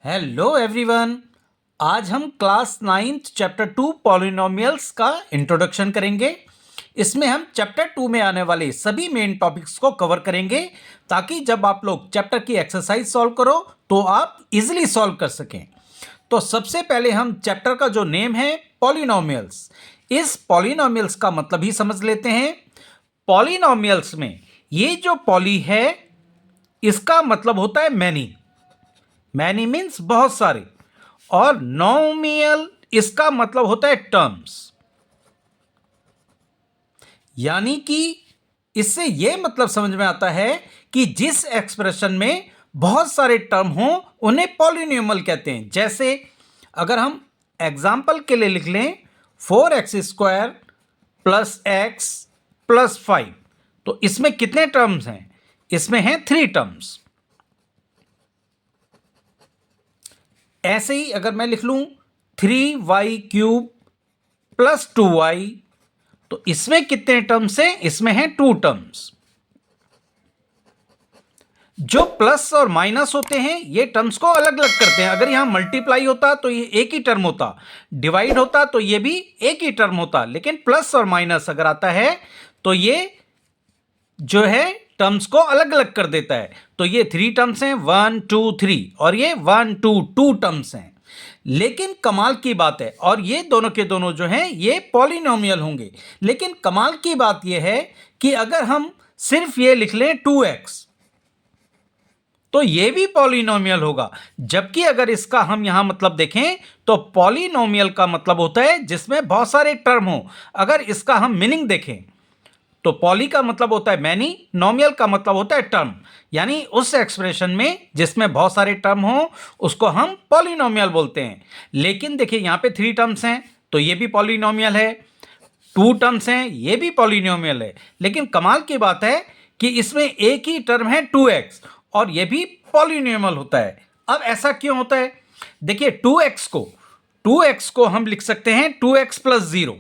Hello everyone. आज हम class 9th chapter 2 polynomials का इंट्रोडक्शन करेंगे। इसमें हम चैप्टर 2 में आने वाले सभी मेन टॉपिक्स को कवर करेंगे ताकि जब आप लोग चैप्टर की एक्सरसाइज सॉल्व करो तो आप इजीली सॉल्व कर सकें। तो सबसे पहले हम चैप्टर का जो नेम है पॉलिनोमियल्स, इस पॉलिनोमियल्स का मतलब ही समझ लेते हैं। पॉलिनोमियल्स में ये जो पॉली है इसका मतलब होता है मैनी। मैनी मीन्स बहुत सारे, और नोमियल इसका मतलब होता है टर्म्स। यानी कि इससे यह मतलब समझ में आता है कि जिस एक्सप्रेशन में बहुत सारे टर्म हों उन्हें पॉलिनोमियल कहते हैं। जैसे अगर हम एग्जाम्पल के लिए लिख लें 4x² प्लस x प्लस 5, तो इसमें कितने टर्म्स हैं? इसमें हैं 3 टर्म्स। ऐसे ही अगर मैं लिख लूं 3y³ प्लस 2y, तो इसमें कितने टर्म्स हैं? इसमें हैं 2 टर्म्स। जो प्लस और माइनस होते हैं ये टर्म्स को अलग अलग करते हैं। अगर यहां मल्टीप्लाई होता तो ये एक ही टर्म होता, डिवाइड होता तो ये भी एक ही टर्म होता, लेकिन प्लस और माइनस अगर आता है तो ये जो है टर्म्स को अलग अलग कर देता है। तो ये 3 टर्म्स हैं, 1 2 3, और ये 1 2 2 टर्म्स हैं। लेकिन कमाल की बात है, और ये दोनों के दोनों जो हैं ये पॉलिनोमियल होंगे। लेकिन कमाल की बात ये है कि अगर हम सिर्फ ये लिख लें 2x तो ये भी पॉलिनोमियल होगा। जबकि अगर इसका हम यहां मतलब देखें तो पॉलिनोमियल का मतलब होता है जिसमें बहुत सारे टर्म हो। अगर इसका हम मीनिंग देखें तो पॉली का मतलब होता है मैनी, नोमियल का मतलब होता है टर्म। यानी उस एक्सप्रेशन में जिसमें बहुत सारे टर्म हो उसको हम पॉलिनोमियल बोलते हैं। लेकिन देखिए यहां पे 3 टर्म्स हैं तो ये भी पॉलिनोमियल है, 2 टर्म्स हैं ये भी पॉलिनोमियल है। लेकिन कमाल की बात है कि इसमें एक ही टर्म है 2x, और ये भी पॉलिनोमियल होता है। अब ऐसा क्यों होता है? देखिए 2x को हम लिख सकते हैं 2x प्लस 0,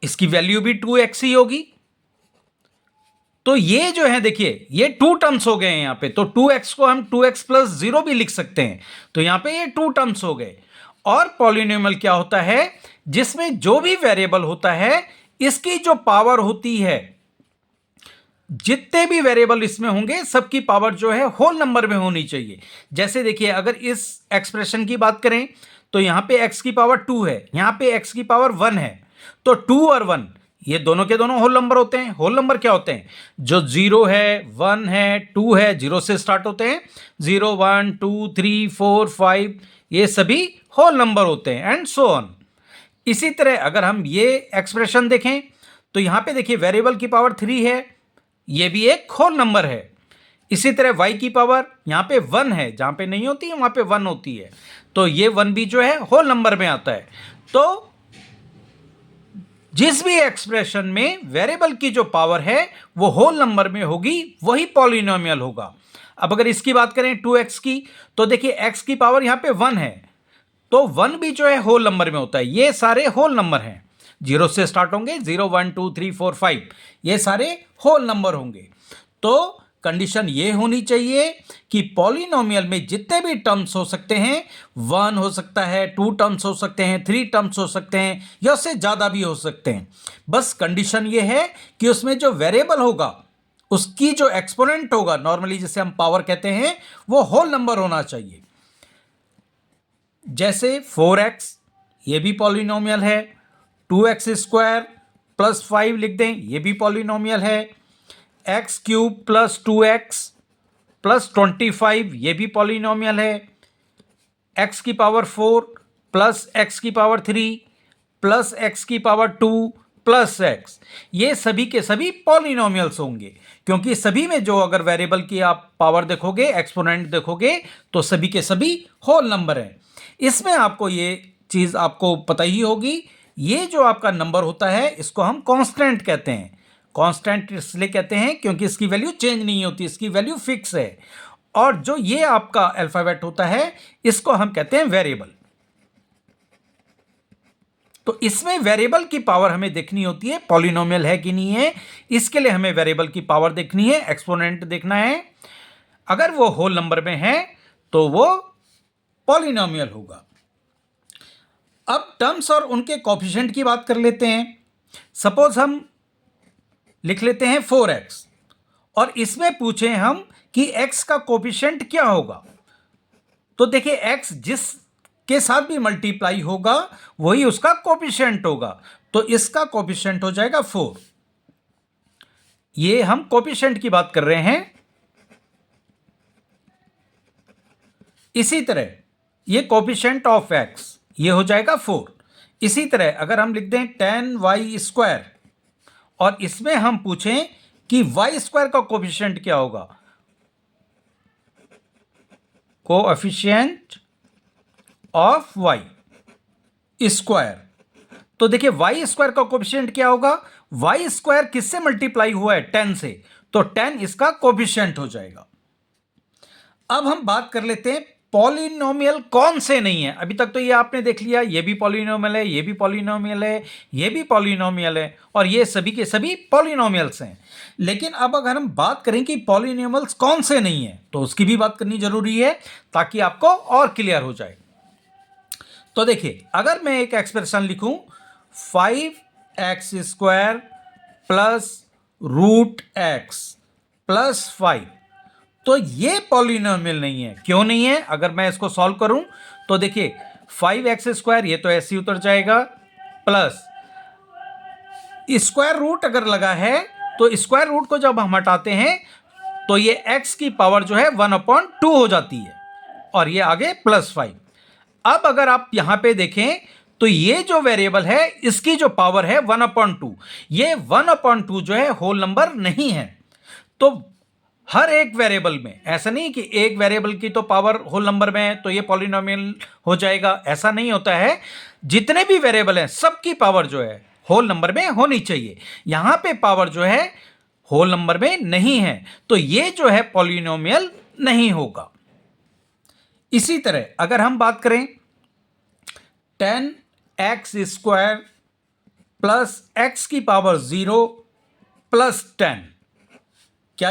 इसकी वैल्यू भी 2x ही होगी। तो ये जो है देखिए ये 2 टर्म्स हो गए हैं यहां पे। तो 2x को हम 2x प्लस 0 भी लिख सकते हैं। तो यहां पे ये 2 टर्म्स हो गए। और पॉलिनोमियल क्या होता है? जिसमें जो भी वेरिएबल होता है इसकी जो पावर होती है, जितने भी वेरिएबल इसमें होंगे सबकी पावर जो है होल नंबर में होनी चाहिए। जैसे देखिए अगर इस एक्सप्रेशन की बात करें तो यहां पे x की पावर 2 है, यहां पे x की पावर 1 है। तो 2 और 1 ये दोनों के दोनों होल नंबर होते हैं। होल नंबर क्या होते हैं? जो 0 है, 1 है, 2 है, 0 से स्टार्ट होते हैं। 0 1 2 3 4 5 ये सभी होल नंबर होते हैं, एंड सो ऑन। इसी तरह अगर हम ये एक्सप्रेशन देखें तो यहां पे देखिए वेरिएबल की पावर 3 है, ये भी एक होल नंबर है। इसी तरह y की पावर यहां पे 1 है, जहां पे नहीं होती है वहां पे 1 होती है, तो ये 1 भी जो है होल नंबर में आता है। तो जिस भी एक्सप्रेशन में वेरिएबल की जो पावर है वो होल नंबर में होगी वही पॉलिनोमियल होगा। अब अगर इसकी बात करें 2x की, तो देखिए x की पावर यहां पे 1 है, तो 1 भी जो है होल नंबर में होता है। ये सारे होल नंबर हैं, 0 से स्टार्ट होंगे, 0 1 2 3 4 5 ये सारे होल नंबर होंगे। तो कंडीशन ये होनी चाहिए कि पॉलिनोमियल में जितने भी टर्म्स हो सकते हैं, 1 हो सकता है, 2 टर्म्स हो सकते हैं, 3 टर्म्स हो सकते हैं, या उससे ज़्यादा भी हो सकते हैं। बस कंडीशन ये है कि उसमें जो वेरिएबल होगा उसकी जो एक्सपोनेंट होगा, नॉर्मली जिसे हम पावर कहते हैं, वो होल नंबर होना चाहिए। जैसे 4x ये भी पॉलिनोमियल है, 2x² प्लस 5 लिख दें ये भी पॉलिनोमियल है, x³ प्लस 2x प्लस 25 ये भी पॉलिनोमियल है, x की पावर 4 प्लस x की पावर 3 प्लस x की पावर 2 प्लस x, ये सभी के सभी पॉलिनोमियल्स होंगे। क्योंकि सभी में जो अगर वेरिएबल की आप पावर देखोगे, एक्सपोनेंट देखोगे, तो सभी के सभी होल नंबर हैं। इसमें आपको ये चीज़ आपको पता ही होगी, ये जो आपका नंबर होता है इसको हम कांस्टेंट कहते हैं। कांस्टेंट इसलिए कहते हैं क्योंकि इसकी वैल्यू चेंज नहीं होती, इसकी वैल्यू फिक्स है। और जो ये आपका अल्फाबेट होता है इसको हम कहते हैं वेरिएबल। तो इसमें वेरिएबल की पावर हमें देखनी होती है पॉलिनोमियल है कि नहीं है। इसके लिए हमें वेरिएबल की पावर देखनी है, एक्सपोनेंट देखना है। अगर वो होल नंबर में है तो वो पॉलिनोमियल होगा। अब टर्म्स और उनके कोफिशिएंट की बात कर लेते हैं। सपोज हम लिख लेते हैं 4x और इसमें पूछें हम कि x का कोफिशिएंट क्या होगा, तो देखिए x जिस के साथ भी मल्टीप्लाई होगा वही उसका कोफिशिएंट होगा, तो इसका कोफिशिएंट हो जाएगा 4। ये हम कोफिशिएंट की बात कर रहे हैं। इसी तरह ये कोफिशिएंट ऑफ x ये हो जाएगा 4। इसी तरह अगर हम लिख दें 10y² और इसमें हम पूछें कि y² का कोफिशिएंट क्या होगा, कोएफिशिएंट ऑफ y², तो देखिए y² का कोफिशिएंट क्या होगा, y² किससे मल्टीप्लाई हुआ है, 10 से, तो 10 इसका कोफिशिएंट हो जाएगा। अब हम बात कर लेते हैं पॉलिनोमियल कौन से नहीं है। अभी तक तो ये आपने देख लिया, ये भी पॉलिनोमियल है, ये भी पॉलिनोमियल है, ये भी पॉलिनोमियल है, और ये सभी के सभी पॉलिनोमियल्स हैं। लेकिन अब अगर हम बात करें कि पॉलिनोमियल्स कौन से नहीं है, तो उसकी भी बात करनी जरूरी है ताकि आपको और क्लियर हो जाए। तो देखिए अगर मैं एक एक्सप्रेशन लिखूं 5x² प्लस √x प्लस 5, तो ये पॉलिनोमियल नहीं है। क्यों नहीं है? अगर मैं इसको सॉल्व करूं तो देखिए 5x² ये तो ऐसे ही उतर जाएगा, प्लस स्क्वायर रूट अगर लगा है तो स्क्वायर रूट को जब हम हटाते हैं तो ये x की पावर जो है 1/2 हो जाती है, और ये आगे प्लस 5। अब अगर आप यहां पे देखें तो ये जो वेरिएबल है इसकी जो पावर है 1/2, ये 1/2 जो है होल नंबर नहीं है। तो हर एक वेरिएबल में ऐसा नहीं कि एक वेरिएबल की तो पावर होल नंबर में है तो ये पॉलिनोमियल हो जाएगा, ऐसा नहीं होता है। जितने भी वेरिएबल हैं सबकी पावर जो है होल नंबर में होनी चाहिए। यहां पे पावर जो है होल नंबर में नहीं है, तो ये जो है पॉलिनोमियल नहीं होगा। इसी तरह अगर हम बात करें 10x² प्लस x की पावर 0 प्लस 10, क्या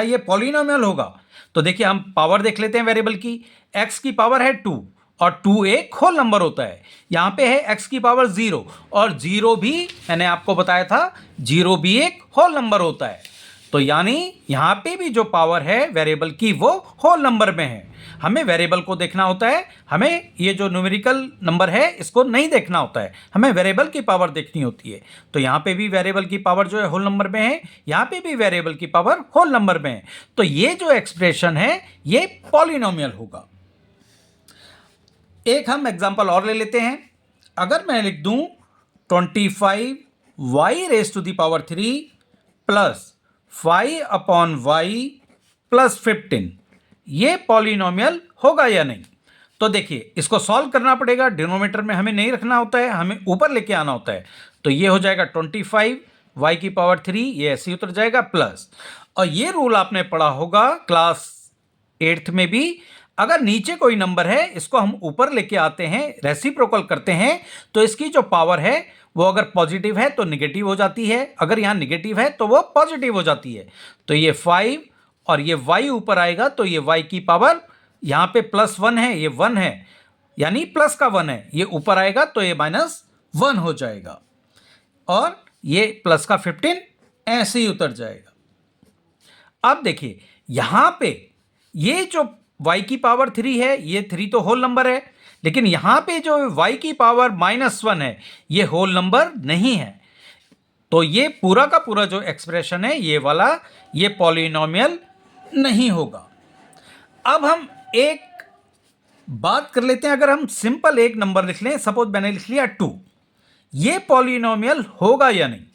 ये पॉलिनोमियल होगा? तो देखिए हम पावर देख लेते हैं वेरिएबल की। x की पावर है 2 और 2 एक होल नंबर होता है। यहां पे है x की पावर 0 और 0 भी मैंने आपको बताया था 0 भी एक होल नंबर होता है। तो यानी यहां पे भी जो पावर है वेरिएबल की वो होल नंबर में है। हमें वेरिएबल को देखना होता है, हमें ये जो न्यूमेरिकल नंबर है इसको नहीं देखना होता है, हमें वेरिएबल की पावर देखनी होती है। तो यहाँ पे भी वेरिएबल की पावर जो है होल नंबर में है, यहाँ पे भी वेरिएबल की पावर होल नंबर में है। तो ये जो एक्सप्रेशन है ये पॉलिनोमियल होगा। एक हम एग्जांपल और ले लेते हैं। अगर मैं लिख दूं 25y³ प्लस 5/y प्लस 15, ये पॉलिनोमियल होगा या नहीं? तो देखिए इसको सॉल्व करना पड़ेगा। डिनोमिनेटर में हमें नहीं रखना होता है, हमें ऊपर लेके आना होता है। तो ये हो जाएगा 25y³ ये ऐसे ही उतर जाएगा प्लस, और ये रूल आपने पढ़ा होगा क्लास 8th में भी। अगर नीचे कोई नंबर है इसको हम ऊपर लेके आते हैं, रेसिप्रोकल करते हैं, तो इसकी जो पावर है वो अगर पॉजिटिव है तो निगेटिव हो जाती है, अगर यहाँ निगेटिव है तो वो पॉजिटिव हो जाती है। तो ये 5 और ये y ऊपर आएगा तो ये y की पावर यहाँ पे +1 है, ये 1 है, यानी प्लस का 1 है, ये ऊपर आएगा तो ये -1 हो जाएगा, और ये प्लस का 15 ऐसे ही उतर जाएगा। अब देखिए यहाँ पे ये जो y की पावर 3 है, ये 3 तो होल नंबर है, लेकिन यहाँ पे जो y की पावर -1 है ये होल नंबर नहीं है। तो ये पूरा का पूरा जो एक्सप्रेशन है ये वाला, ये पॉलिनोमियल नहीं होगा। अब हम एक बात कर लेते हैं, अगर हम सिंपल एक नंबर लिख लें, सपोज मैंने लिख लिया 2, ये पॉलिनोमियल होगा या नहीं?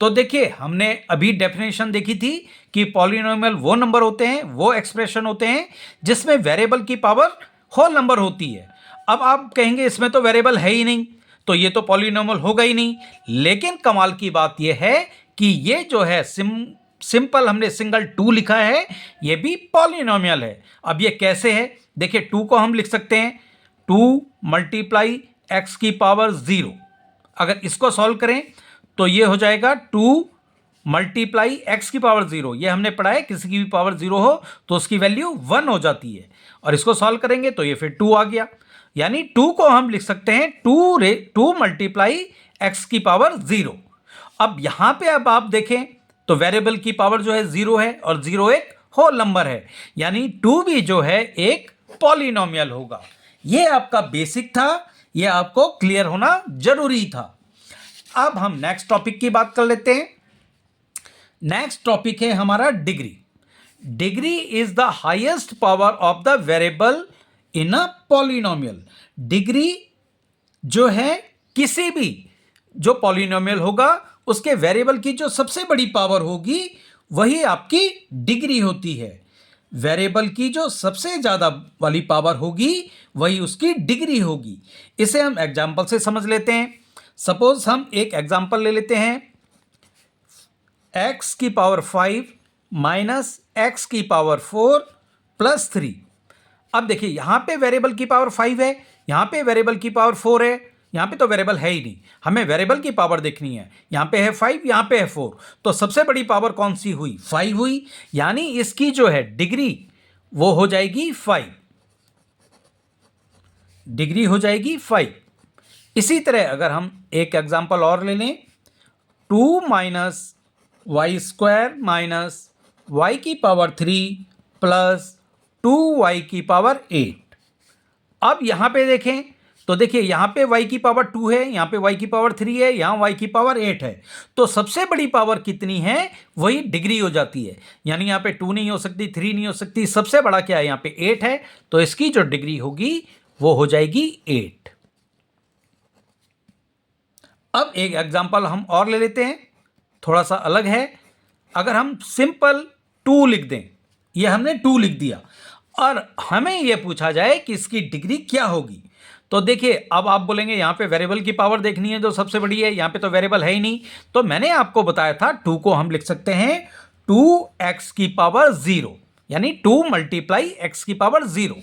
तो देखिए हमने अभी डेफिनेशन देखी थी कि पॉलिनोमियल वो नंबर होते हैं, वो एक्सप्रेशन होते हैं जिसमें वेरिएबल की पावर होल नंबर होती है। अब आप कहेंगे इसमें तो वेरिएबल है ही नहीं, तो ये तो पॉलिनोमियल होगा ही नहीं। लेकिन कमाल की बात यह है कि ये जो है सिंपल हमने सिंगल 2 लिखा है, ये भी पॉलिनोमियल है। अब ये कैसे है? देखिए 2 को हम लिख सकते हैं 2 × x की पावर 0। अगर इसको सॉल्व करें तो ये हो जाएगा 2 मल्टीप्लाई एक्स की पावर 0, ये हमने पढ़ा है, किसी की भी पावर 0 हो तो उसकी वैल्यू 1 हो जाती है। और इसको सॉल्व करेंगे तो ये फिर 2 आ गया, यानी 2 को हम लिख सकते हैं 2 मल्टीप्लाई एक्स की पावर 0। अब यहां पे अब आप देखें तो वेरिएबल की पावर जो है 0 है और 0 एक होल नंबर है, यानी 2 भी जो है एक पॉलिनोमियल होगा। ये आपका बेसिक था, ये आपको क्लियर होना जरूरी था। अब हम नेक्स्ट टॉपिक की बात कर लेते हैं। नेक्स्ट टॉपिक है हमारा degree. Degree is the highest power of the variable in a polynomial. Degree जो है किसी भी जो पॉलिनोमियल होगा उसके वेरिएबल की जो सबसे बड़ी पावर होगी वही आपकी डिग्री होती है। वेरिएबल की जो सबसे ज़्यादा वाली पावर होगी वही उसकी डिग्री होगी। इसे हम एग्जाम्पल से समझ लेते हैं। सपोज हम एक एग्जाम्पल ले लेते हैं, x की पावर 5 माइनस एक्स की पावर 4 प्लस 3। अब देखिए यहाँ पे वेरिएबल की पावर 5 है, यहाँ पे वेरिएबल की पावर 4 है, यहाँ पे तो वेरिएबल है ही नहीं, हमें वेरिएबल की पावर देखनी है। यहाँ पे है 5, यहाँ पे है 4, तो सबसे बड़ी पावर कौन सी हुई? 5 हुई, यानी इसकी जो है डिग्री वो हो जाएगी 5, डिग्री हो जाएगी 5। इसी तरह अगर हम एक एग्जांपल और ले लें, 2 minus y square minus y की पावर 3 प्लस 2y की पावर 8। अब यहां पे देखें तो देखिए यहां पे y की पावर 2 है, यहां पे y की पावर 3 है, यहां y की पावर 8 है, तो सबसे बड़ी पावर कितनी है वही डिग्री हो जाती है। यानी यहां पे 2 नहीं हो सकती, 3 नहीं हो सकती, सबसे बड़ा क्या है? यहां पे 8 है, तो इसकी जो डिग्री होगी वो हो जाएगी 8। अब एक एग्जांपल हम और ले लेते हैं, थोड़ा सा अलग है। अगर हम सिंपल 2 लिख दें, ये हमने 2 लिख दिया और हमें यह पूछा जाए कि इसकी डिग्री क्या होगी, तो देखिए अब आप बोलेंगे यहां पे वेरिएबल की पावर देखनी है जो सबसे बड़ी है, यहां पे तो वेरिएबल है ही नहीं। तो मैंने आपको बताया था 2 को हम लिख सकते हैं 2x की पावर 0, यानी 2 मल्टीप्लाई एक्स की पावर 0।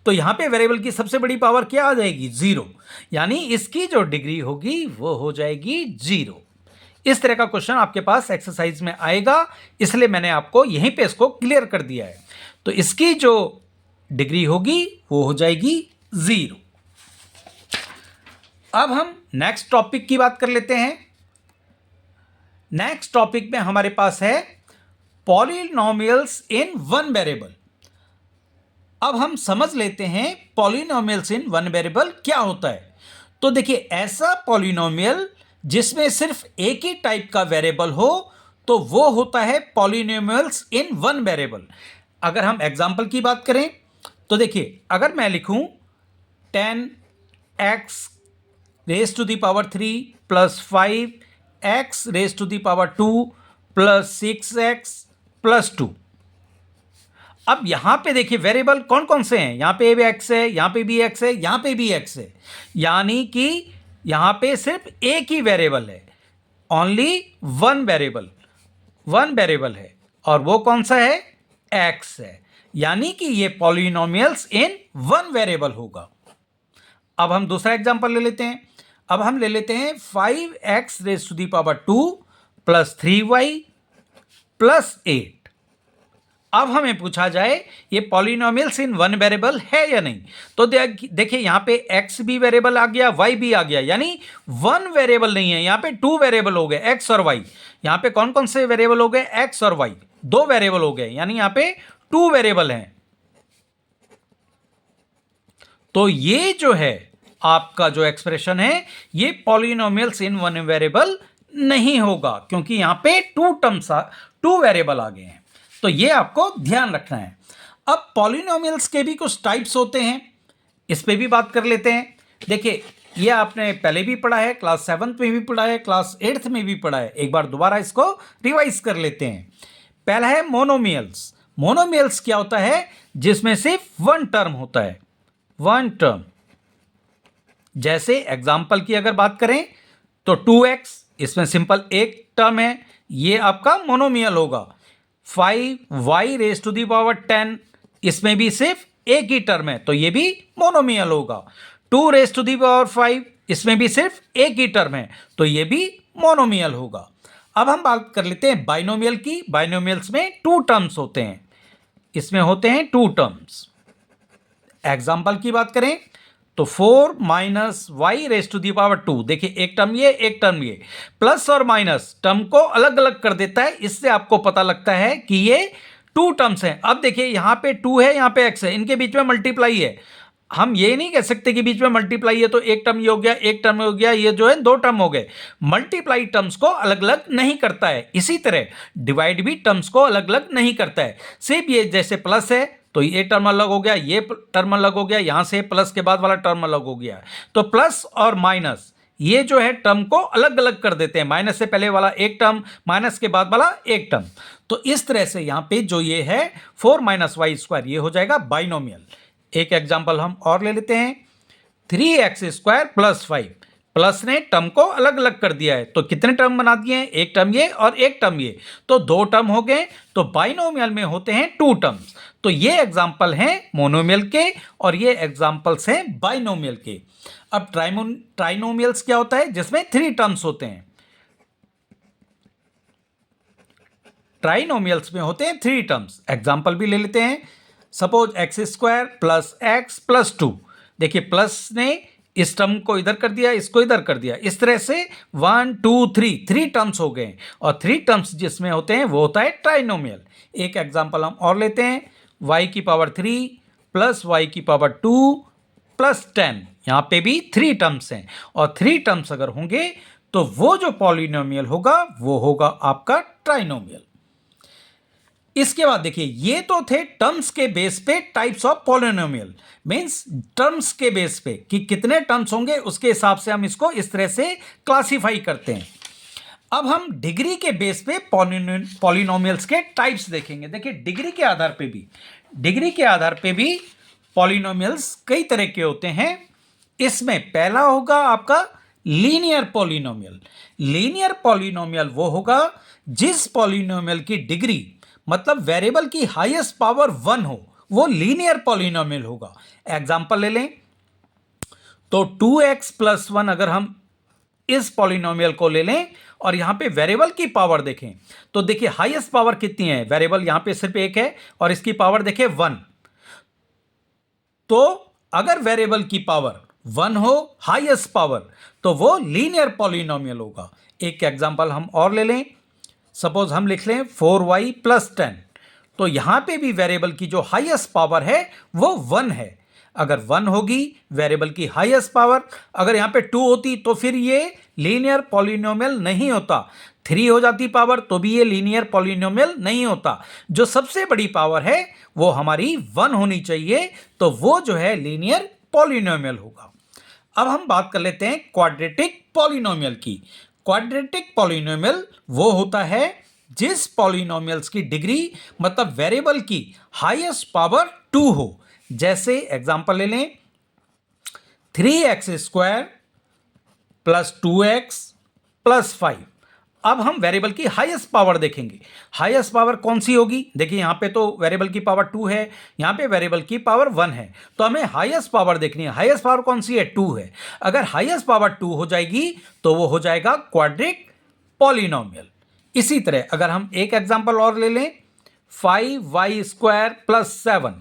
तो यहां पे वेरिएबल की सबसे बड़ी पावर क्या आ जाएगी? 0, यानी इसकी जो डिग्री होगी वो हो जाएगी 0। इस तरह का क्वेश्चन आपके पास एक्सरसाइज में आएगा, इसलिए मैंने आपको यहीं पे इसको क्लियर कर दिया है। तो इसकी जो डिग्री होगी वो हो जाएगी 0। अब हम नेक्स्ट टॉपिक की बात कर लेते हैं। नेक्स्ट टॉपिक में हमारे पास है पॉलिनोमियल्स इन वन वेरिएबल। अब हम समझ लेते हैं पॉलिनोमियल्स इन वन वेरिएबल क्या होता है। तो देखिए ऐसा पॉलिनोमियल जिसमें सिर्फ एक ही टाइप का वेरिएबल हो तो वो होता है पॉलिनोमियल्स इन वन वेरिएबल। अगर हम एग्जांपल की बात करें तो देखिए अगर मैं लिखूं 10x raise to the power 3 plus 5x raise to the power 2 plus 6x plus 2। अब यहां पे देखिए वेरिएबल कौन कौन से हैं? यहां पे भी x है, यहां पे भी x है, यहां पे भी x है, यानी कि यहां पे सिर्फ एक ही वेरिएबल है, ओनली वन वेरिएबल है, और वो कौन सा है? x है, यानी कि ये पॉलिनोमियल्स इन वन वेरिएबल होगा। अब हम दूसरा एग्जांपल ले लेते हैं। अब हम ले लेते हैं 5x raise to the power 2 plus 3y plus 8। अब हमें पूछा जाए ये पॉलिनोमियल्स इन वन वेरिएबल है या नहीं, तो देखिए यहां पे x भी वेरिएबल आ गया, y भी आ गया, यानी वन वेरिएबल नहीं है, यहां पे 2 वेरिएबल हो गए, x और y। यहां पे कौन कौन से वेरिएबल हो गए? x और y, 2 वेरिएबल हो गए, यानी यहां पे 2 वेरिएबल हैं। तो ये जो है आपका जो एक्सप्रेशन है ये पॉलिनोमियल्स इन वन वेरिएबल नहीं होगा, क्योंकि यहां पे 2 वेरिएबल आ गए हैं। तो ये आपको ध्यान रखना है। अब पॉलिनोमियल्स के भी कुछ टाइप्स होते हैं, इस पे भी बात कर लेते हैं। देखिए ये आपने पहले भी पढ़ा है, क्लास 7th में भी पढ़ा है, क्लास 8th में भी पढ़ा है, एक बार दोबारा इसको रिवाइज कर लेते हैं। पहला है मोनोमियल्स। मोनोमियल्स क्या होता है? जिसमें सिर्फ वन टर्म होता है, वन टर्म। जैसे एग्जाम्पल की अगर बात करें तो 2x, इसमें सिंपल एक टर्म है, ये आपका मोनोमियल होगा। 5y raise to the power 10, इसमें भी सिर्फ एक ही टर्म है, तो ये भी मोनोमियल होगा। 2 रेज टू दी पावर 5, इसमें भी सिर्फ एक ही टर्म है, तो ये भी मोनोमियल होगा। अब हम बात कर लेते हैं बाइनोमियल की। बाइनोमियल्स में टू टर्म्स होते हैं, इसमें होते हैं टू टर्म्स। एग्जाम्पल की बात करें तो 4 minus y raise to the power 2, देखिए एक टर्म ये एक टर्म ये, प्लस और माइनस टर्म को अलग अलग कर देता है, इससे आपको पता लगता है कि ये टू टर्म्स हैं। अब देखिए यहां पे 2 है, यहां पे x है, इनके बीच में मल्टीप्लाई है। हम ये नहीं कह सकते कि बीच में मल्टीप्लाई है तो एक टर्म ये हो गया, एक टर्म हो गया, ये जो है दो टर्म हो गए। मल्टीप्लाई टर्म्स को अलग अलग नहीं करता है, इसी तरह डिवाइड भी टर्म्स को अलग अलग नहीं करता है। सिर्फ ये जैसे प्लस है तो ये टर्म अलग हो गया, ये टर्म अलग हो गया, यहां से प्लस के बाद वाला टर्म अलग हो गया। तो प्लस और माइनस ये जो है टर्म को अलग अलग कर देते हैं, माइनस से पहले वाला एक टर्म, माइनस के बाद वाला एक टर्म। तो इस तरह से यहां पे जो ये है 4 माइनस वाई स्क्वायर, ये हो जाएगा बाइनोमियल। एक एग्जांपल हम और ले लेते हैं, 3x स्क्वायर प्लस 5। प्लस ने टर्म को अलग अलग कर दिया है, तो कितने टर्म बना दिए हैं, एक टर्म ये और एक टर्म ये, तो दो टर्म हो गए। तो बाइनोमियल में होते हैं टू टर्म्स। तो ये एग्जांपल हैं मोनोमियल के और ये एग्जांपल्स हैं बाइनोमियल के। अब ट्राइनोमियल्स क्या होता है, जिसमें थ्री टर्म्स होते हैं। ट्राइनोमियल्स में होते हैं थ्री टर्म्स। एग्जांपल भी ले लेते हैं, suppose x square plus x plus 2। देखिए प्लस ने इस टर्म को इधर कर दिया, इसको इधर कर दिया, इस तरह से 1 2 3 थ्री टर्म्स हो गए। और थ्री टर्म्स जिसमें होते हैं वो होता है ट्राइनोमियल। एक एग्जांपल हम और लेते हैं, y की पावर 3 प्लस वाई की पावर 2 प्लस 10। यहाँ पे भी थ्री टर्म्स हैं, और थ्री टर्म्स अगर होंगे तो वो जो पॉलिनोमियल होगा वो होगा आपका ट्राइनोमियल। इसके बाद देखिए ये तो थे टर्म्स के बेस पे types of polynomial, means terms के बेस पे कि कितने टर्म्स होंगे उसके हिसाब से हम इसको इस तरह से क्लासिफाई करते हैं। अब हम डिग्री के बेस पे पॉलिनोमियल्स के टाइप्स देखेंगे। देखिए डिग्री के आधार पे भी पॉलिनोमियल्स कई तरह के होते हैं। इसमें पहला होगा आपका लीनियर पॉलिनोमियल। लीनियर पॉलिनोमियल वो होगा जिस पॉलिनोमियल की डिग्री मतलब वेरिएबल की हाईएस्ट पावर 1 हो, वो लीनियर पॉलिनोमियल होगा। एग्जांपल ले लें तो 2x प्लस 1 अगर हम इस पॉलिनोमियल को ले लें और यहां पे वेरिएबल की पावर देखें तो देखिए हाईएस्ट पावर कितनी है, वेरिएबल यहां पे सिर्फ एक है और इसकी पावर देखिए 1। तो अगर वेरिएबल की पावर 1 हो हाईएस्ट पावर तो वो लीनियर पॉलिनोमियल होगा। एक एग्जांपल हम और ले लें, सपोज हम लिख लें 4y प्लस 10। तो यहां पे भी वेरिएबल की जो हाईएस्ट पावर है वो 1 है। अगर 1 होगी वेरिएबल की हाईएस्ट पावर, अगर यहां पे 2 होती तो फिर ये लीनियर पॉलिनोमियल नहीं होता। 3 हो जाती पावर तो भी ये लीनियर पॉलिनोमियल नहीं होता। जो सबसे बड़ी पावर है वो हमारी 1 होनी चाहिए, तो वो जो है लीनियर पॉलिनोमियल होगा। अब हम बात कर लेते हैं क्वाड्रेटिक पॉलिनोमियल की। क्वाड्रेटिक पॉलिनोमियल वो होता है जिस पॉलिनोमियल्स की डिग्री मतलब वेरिएबल की हाईएस्ट पावर 2 हो। जैसे एग्जांपल ले लें 3x square plus 2x plus 5। अब हम वेरिएबल की हाईएस्ट पावर देखेंगे। हाईएस्ट पावर कौन सी होगी, देखिए यहां पे तो वेरिएबल की पावर 2 है, यहां पे वेरिएबल की पावर 1 है, तो हमें हाईएस्ट पावर देखनी है। हाईएस्ट पावर कौन सी है, 2 है। अगर हाईएस्ट पावर 2 हो जाएगी तो वो हो जाएगा क्वाड्रिक पॉलिनोमियल। इसी तरह अगर हम एक एग्जांपल और ले लें 5y स्क्वायर प्लस 7,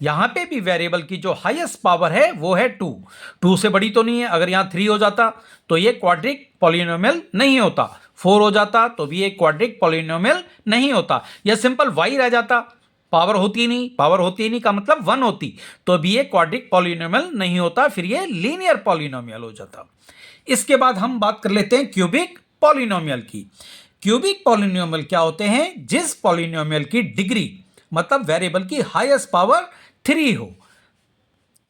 यहां पे भी वेरिएबल की जो हाईएस्ट पावर है वो है 2। 2 से बड़ी तो नहीं है, अगर यहां 3 हो जाता तो ये क्वाड्रिक पॉलिनोमियल नहीं होता। 4 हो जाता तो भी ये क्वाड्रिक पॉलिनोमियल नहीं होता। या सिंपल y रह जाता, पावर होती नहीं का मतलब 1 होती, तो भी ये क्वाड्रिक पॉलिनोमियल नहीं होता, फिर ये लीनियर पॉलिनोमियल हो जाता। इसके बाद हम बात कर लेते हैं क्यूबिक पॉलिनोमियल की। क्यूबिक पॉलिनोमियल क्या होते हैं, जिस पॉलिनोमियल की डिग्री मतलब वेरिएबल की हाईएस्ट पावर 3 हो।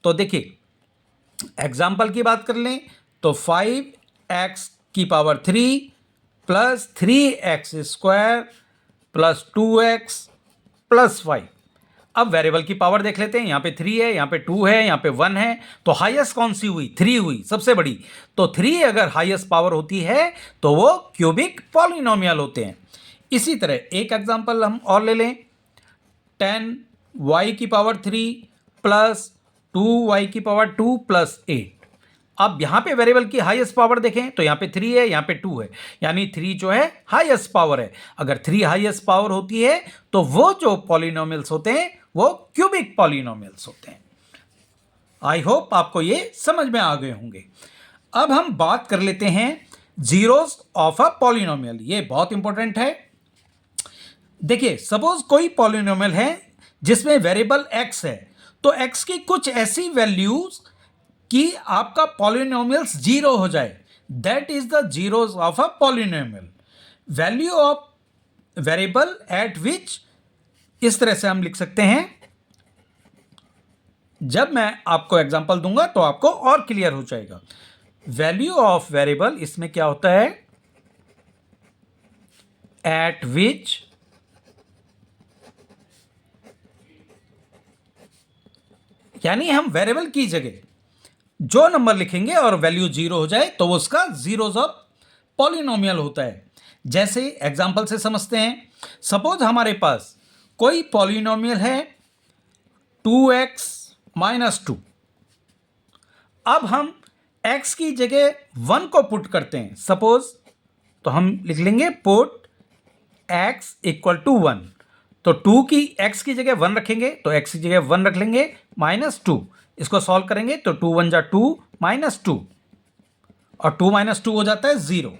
तो देखिए एग्जाम्पल की बात कर लें तो 5x की power 3 plus 3x square plus 2x plus 5। अब वेरिएबल की पावर देख लेते हैं, यहाँ पे 3 है, यहाँ पे 2 है, यहाँ पे 1 है, तो हाईएस्ट कौन सी हुई, 3 हुई सबसे बड़ी। तो 3 अगर हाईएस्ट पावर होती है तो वो क्यूबिक पॉलिनोमियल होते हैं। इसी तरह एक एग्जांपल हम और ले लें 10y की पावर 3 प्लस 2y की पावर 2 प्लस 8। अब यहाँ पे वेरिएबल की हाईएस्ट पावर देखें तो यहाँ पे 3 है, यहाँ पे 2 है, यानी 3 जो है हाईएस्ट पावर है। अगर 3 हाईएस्ट पावर होती है तो वो जो पॉलिनोमियल्स होते हैं वो क्यूबिक पॉलिनोमियल्स होते हैं। आई होप आपको ये समझ में आ गए होंगे। अब हम बात कर लेते हैं जीरोस ऑफ अ पॉलिनोमियल। ये बहुत इंपॉर्टेंट है। देखिए, सपोज कोई पॉलिनोमियल है जिसमें वेरिएबल x है, तो x की कुछ ऐसी वैल्यूज कि आपका पॉलिनोमियल्स जीरो हो जाए, that is the zeros of a polynomial. Value of variable eight विच, इस तरह से हम लिख सकते हैं। जब मैं आपको एग्जांपल दूंगा तो आपको और क्लियर हो जाएगा। वैल्यू ऑफ वेरिएबल, इसमें क्या होता है, एट विच यानी हम वेरिएबल की जगह जो नंबर लिखेंगे और वैल्यू जीरो हो जाए तो वो उसका जीरोस ऑफ पॉलिनोमियल होता है। जैसे एग्जांपल से समझते हैं। सपोज हमारे पास कोई पॉलिनोमियल है 2x माइनस 2। अब हम x की जगह 1 को पुट करते हैं सपोज, तो हम लिख लेंगे पुट x इक्वल टू 1। तो 2 की x की जगह 1 रखेंगे तो x की जगह 1 रख लेंगे माइनस 2। इसको सॉल्व करेंगे तो 2 1 जा 2 माइनस 2 और 2 माइनस 2 हो जाता है 0।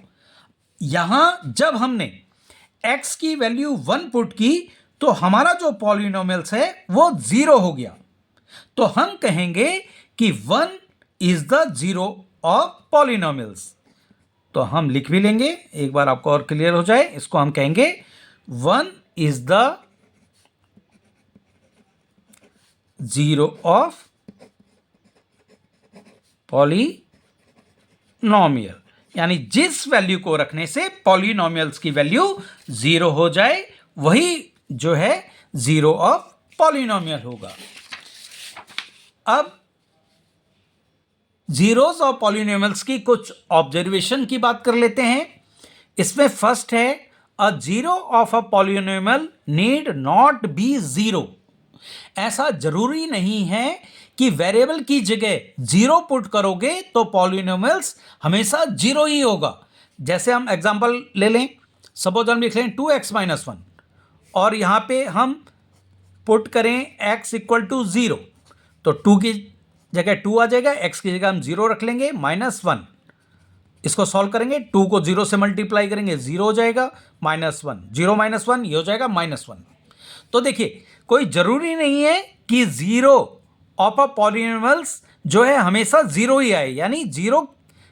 यहां जब हमने x की वैल्यू 1 पुट की तो हमारा जो पॉलिनोमियल्स है वो 0 हो गया। तो हम कहेंगे कि 1 is the zero of polynomials. तो हम लिख भी लेंगे, एक बार आपको और क्लियर हो जाए। इसको हम कहेंगे 1 is the zero of polynomial, यानी जिस वैल्यू को रखने से पॉलिनोमियल्स की वैल्यू 0 हो जाए वही जो है जीरो ऑफ पॉलिनोमियल होगा। अब जीरोस ऑफ पॉलिनोमियल्स की कुछ ऑब्जर्वेशन की बात कर लेते हैं। इसमें फर्स्ट है, a zero of a polynomial need not be zero. ऐसा जरूरी नहीं है कि वेरिएबल की जगह जीरो पुट करोगे तो पॉलिनोमियल्स हमेशा जीरो ही होगा। जैसे हम एग्जांपल ले लें, सपोज हम लिख लें 2x माइनस 1 और यहाँ पे हम पुट करें x इक्वल टू 0, तो 2 की जगह 2 आ जाएगा, x की जगह हम 0 रख लेंगे माइनस 1। इसको सॉल्व करेंगे, 2 को 0 से मल्टीप्लाई करेंगे 0 हो जाएगा माइनस 1, 0 माइनस 1 ये हो जाएगा माइनस 1। तो देखिए, कोई ज़रूरी नहीं है कि जीरो ऑफ अ पॉलिनोमियल्स जो है हमेशा जीरो ही आए, यानी जीरो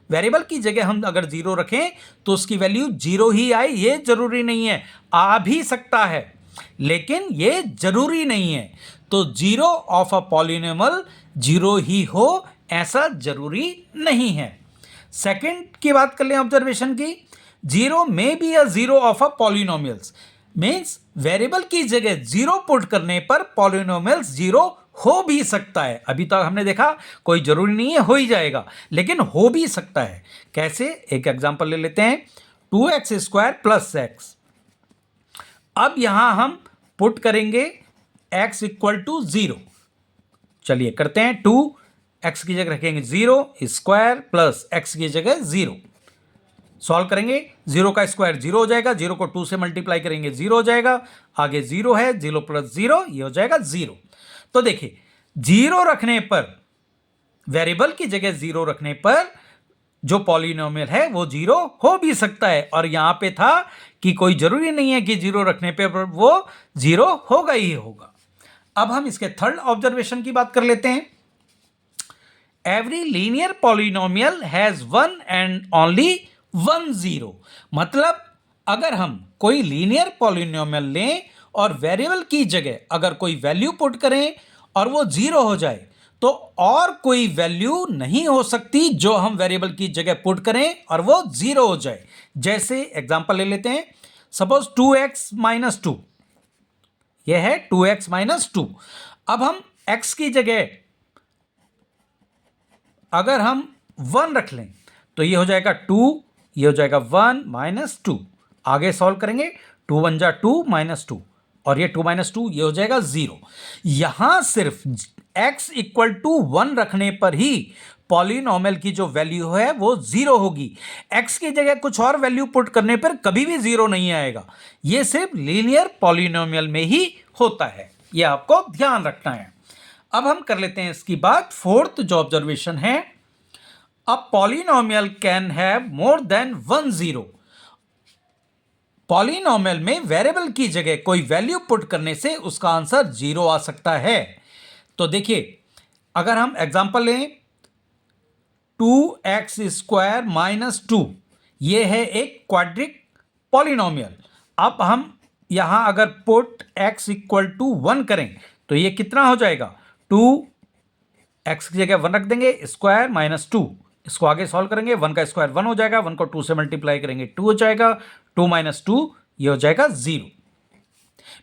वेरिएबल की जगह हम अगर जीरो रखें तो उसकी वैल्यू जीरो ही आए, ये जरूरी नहीं है। आ भी सकता है लेकिन ये जरूरी नहीं है। तो zero of a polynomial zero ही हो ऐसा जरूरी नहीं है। सेकंड की बात कर लें ऑब्जर्वेशन की, zero may be a zero of a polynomials, means variable की जगह जीरो पुट करने पर पॉलिनोमियल्स जीरो हो भी सकता है। अभी तक हमने देखा कोई जरूरी नहीं है हो ही जाएगा, लेकिन हो भी सकता है। कैसे, एक एग्जांपल ले लेते हैं, 2x स्क्वायर प्लस x। अब यहां हम पुट करेंगे x इक्वल टू 0। चलिए करते हैं, 2x की जगह रखेंगे 0 स्क्वायर प्लस x की जगह 0। सॉल्व करेंगे, 0 का स्क्वायर 0 हो जाएगा, 0 को 2 से मल्टीप्लाई करेंगे 0 हो जाएगा, आगे 0 है, 0 प्लस 0 ये हो जाएगा 0। तो देखिए, 0 रखने पर, वेरिएबल की जगह 0 रखने पर जो पॉलिनोमियल है वो 0 हो भी सकता है, और यहां पे था कि कोई जरूरी नहीं है कि 0 रखने पे वो 0 होगा ही होगा। अब हम इसके थर्ड ऑब्जर्वेशन की बात कर लेते हैं। Every linear polynomial has one and only one zero. मतलब अगर हम कोई लीनियर पॉलिनोमियल लें और वेरिएबल की जगह अगर कोई वैल्यू पुट करें और वो 0 हो जाए तो और कोई वैल्यू नहीं हो सकती जो हम वेरिएबल की जगह पुट करें और वो 0 हो जाए। जैसे एग्जांपल ले लेते हैं, सपोज 2x माइनस 2, यह है 2x माइनस 2। अब हम x की जगह अगर हम 1 रख लें तो ये हो जाएगा 2, ये हो जाएगा 1 माइनस 2। आगे सॉल्व करेंगे, 2 1 जा 2 माइनस 2 और ये 2 माइनस 2 ये हो जाएगा 0। यहां सिर्फ x इक्वल टू 1 रखने पर ही पॉलिनोमियल की जो वैल्यू है वो 0 होगी। x की जगह कुछ और वैल्यू पुट करने पर कभी भी 0 नहीं आएगा। ये सिर्फ लीनियर पॉलिनोमियल में ही होता है, ये आपको ध्यान रखना है। अब हम कर लेते हैं इसकी बात। फोर्थ जो ऑब्जर्वेशन है, a polynomial can have more than 1 0। Polynomial में वेरिएबल की जगह कोई वैल्यू पुट करने से उसका आंसर 0 आ सकता है। तो देखिए, अगर हम एग्जांपल लें 2x स्क्वायर माइनस 2, ये है एक क्वाड्रिक पॉलिनोमियल। अब हम यहां अगर पुट x इक्वल टू 1 करें तो ये कितना हो जाएगा, 2x की जगह 1 रख देंगे, स्क्वायर माइनस 2, इसको आगे सॉल्व करेंगे, 1 का स्क्वायर 1 हो जाएगा, 1 को 2 से मल्टीप्लाई करेंगे 2 हो जाएगा, 2 माइनस 2 ये हो जाएगा 0।